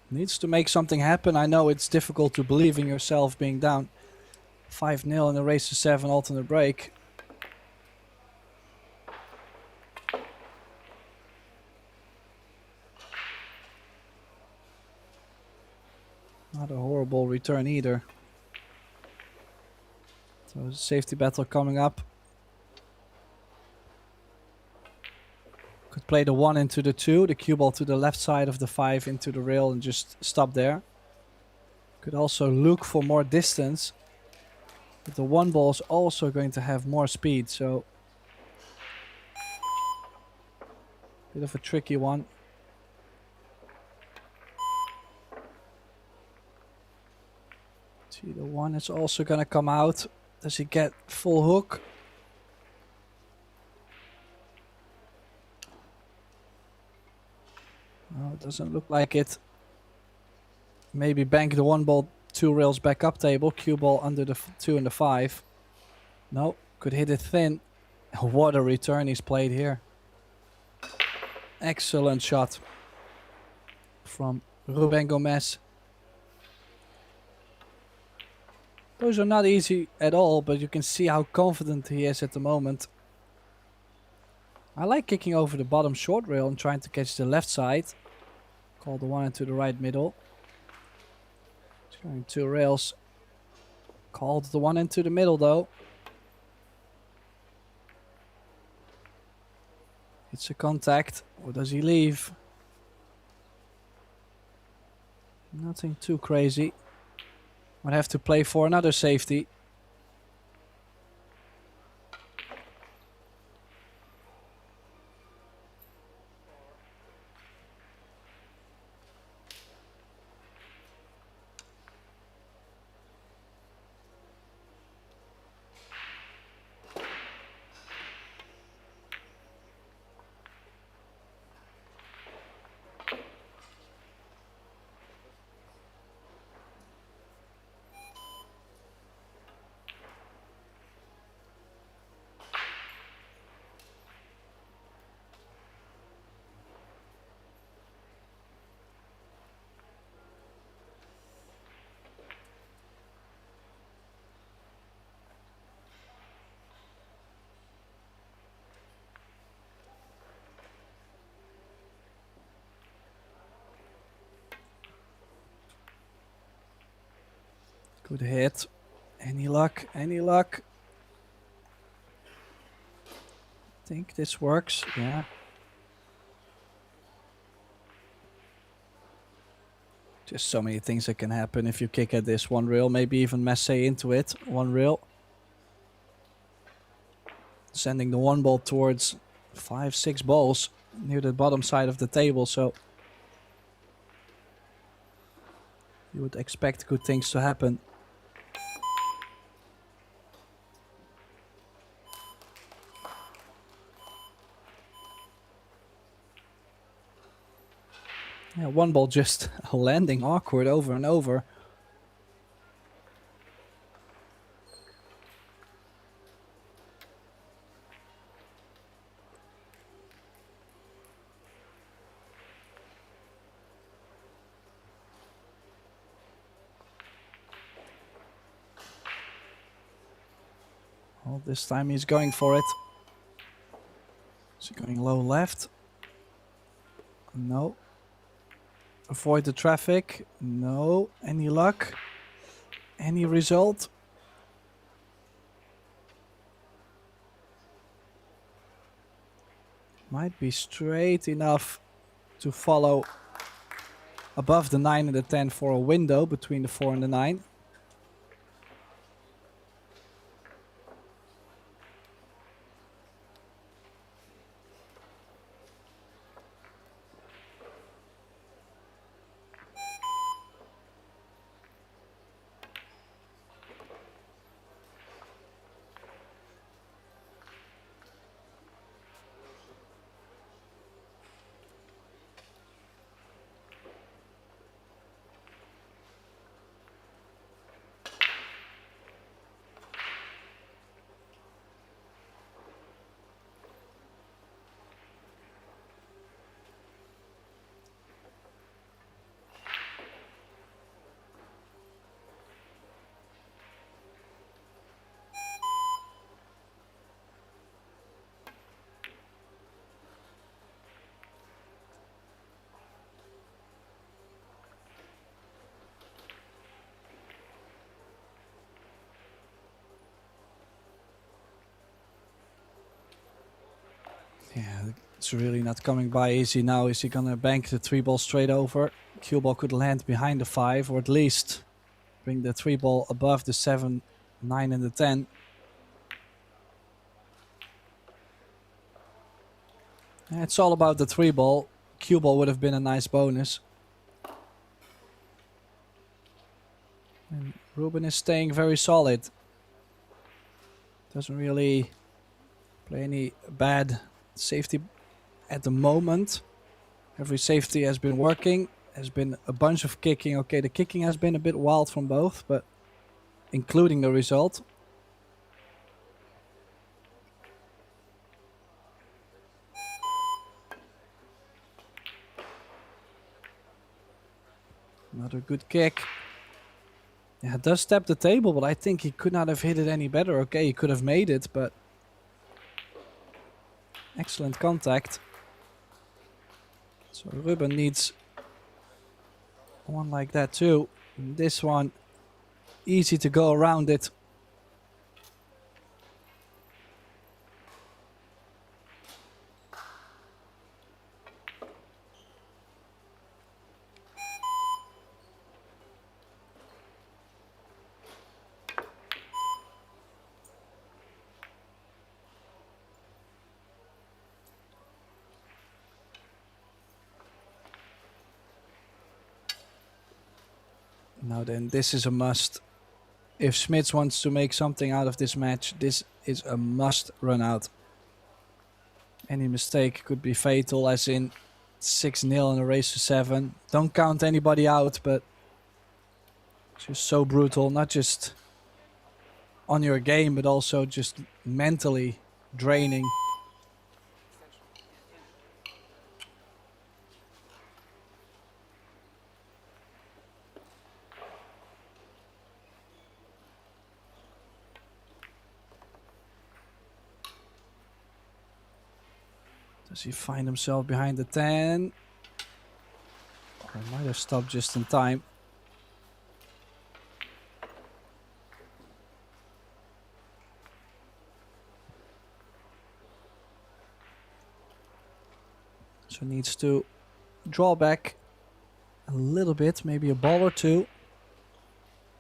B: needs to make something happen. I know it's difficult to believe in yourself being down 5-0 in a race to 7 alternate break. Not a horrible return either. So safety battle coming up. Could play the 1 into the 2, the cue ball to the left side of the 5 into the rail and just stop there. Could also look for more distance. But the 1 ball is also going to have more speed, so bit of a tricky one. See, the 1 is also going to come out. Does he get full hook? No, it doesn't look like it. Maybe bank the 1 ball 2 rails back up table. Cue ball under the 2 and the 5. No, could hit it thin. What a return he's played here. Excellent shot from Ruben Gomez. Those are not easy at all, but you can see how confident he is at the moment. I like kicking over the bottom short rail and trying to catch the left side. Call the one into the right middle. He's going 2 rails. Called the one into the middle though. It's a contact. Or does he leave? Nothing too crazy. Might have to play for another safety. Good hit. Any luck? Any luck? I think this works. Yeah. Just so many things that can happen if you kick at this one rail. Maybe even mess into it. One rail. Sending the one ball towards 5, 6 balls near the bottom side of the table. So you would expect good things to happen. Yeah, one ball just landing awkward over and over. Well, this time he's going for it. Is he going low left? No. Avoid the traffic. No. Any luck? Any result? Might be straight enough to follow above the 9 and the 10 for a window between the 4 and the 9. Yeah, it's really not coming by easy now. Is he gonna bank the 3 ball straight over? Cue ball could land behind the 5, or at least bring the 3 ball above the 7, 9 and the 10. Yeah, it's all about the 3 ball. Cue ball would have been a nice bonus. And Ruben is staying very solid. Doesn't really play any bad safety at the moment. Every safety has been working. Has been a bunch of kicking. Okay, the kicking has been a bit wild from both, but including the result. Another good kick. Yeah, it does tap the table, but I think he could not have hit it any better. Okay, he could have made it, but excellent contact. So Ruben needs one like that too. And this one, easy to go around it. Now then, this is a must. If Smits wants to make something out of this match, this is a must run out. Any mistake could be fatal, as in 6-0 in a race to 7. Don't count anybody out, but it's just so brutal. Not just on your game, but also just mentally draining. Does he find himself behind the 10? Or might have stopped just in time. So needs to draw back a little bit, maybe a ball or two.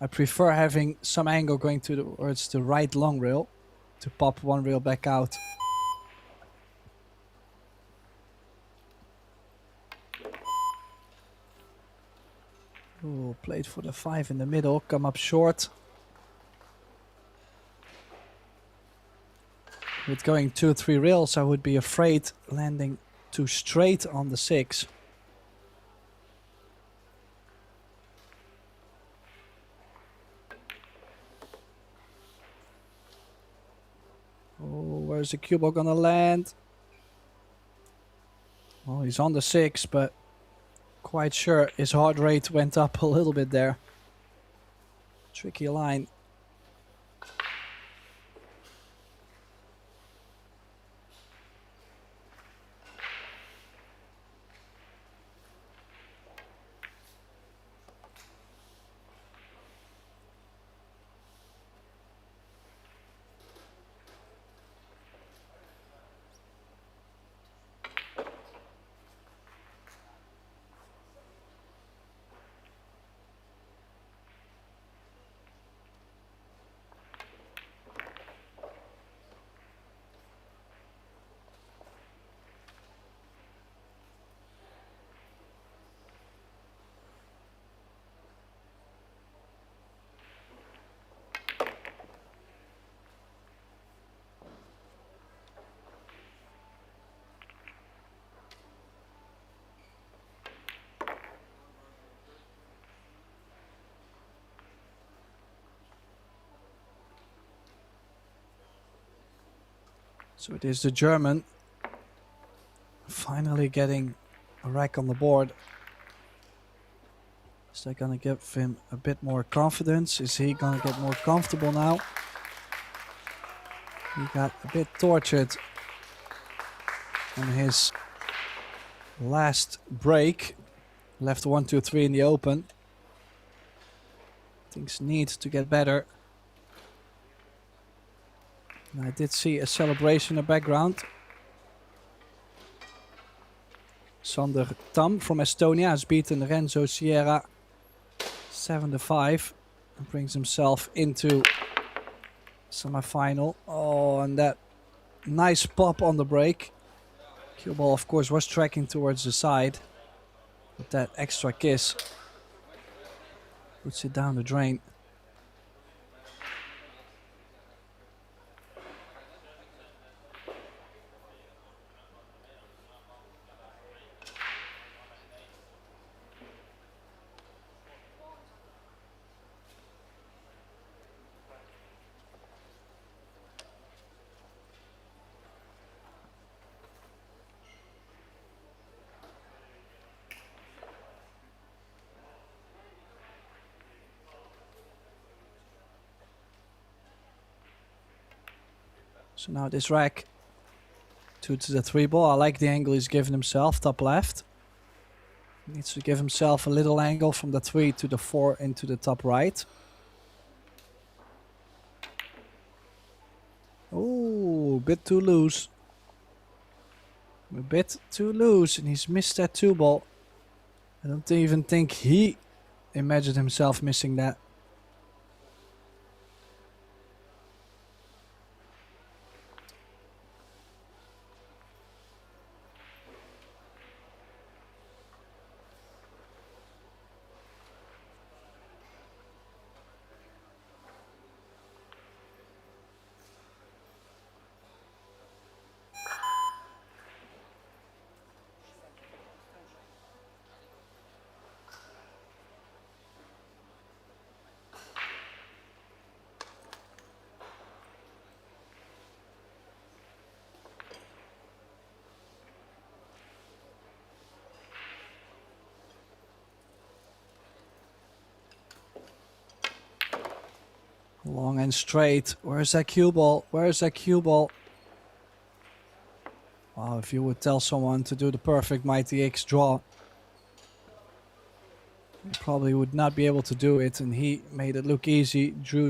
B: I prefer having some angle going towards the right long rail to pop one rail back out. Ooh, played for the 5 in the middle, come up short. With going 2-3 rails, I would be afraid landing too straight on the 6. Oh, where's the cue ball gonna land? Well, he's on the 6, but quite sure his heart rate went up a little bit there. Tricky line. So it is the German finally getting a rack on the board. Is that gonna give him a bit more confidence? Is he gonna get more comfortable now? He got a bit tortured on his last break. Left 1, 2, 3 in the open. Things need to get better. And I did see a celebration in the background. Sander Tam from Estonia has beaten Renzo Sierra 7-5 and brings himself into semi-final. Oh, and that nice pop on the break. Cue ball, of course, was tracking towards the side, but that extra kiss puts it down the drain. So now this rack to the 3 ball. I like the angle he's given himself, top left. He needs to give himself a little angle from the 3 to the 4 into the top right. Oh, a bit too loose. A bit too loose, and he's missed that 2 ball. I don't even think he imagined himself missing that. Long and straight. Where's that cue ball? Where's that cue ball? Wow, if you would tell someone to do the perfect Mighty X draw, he probably would not be able to do it, and he made it look easy, drew the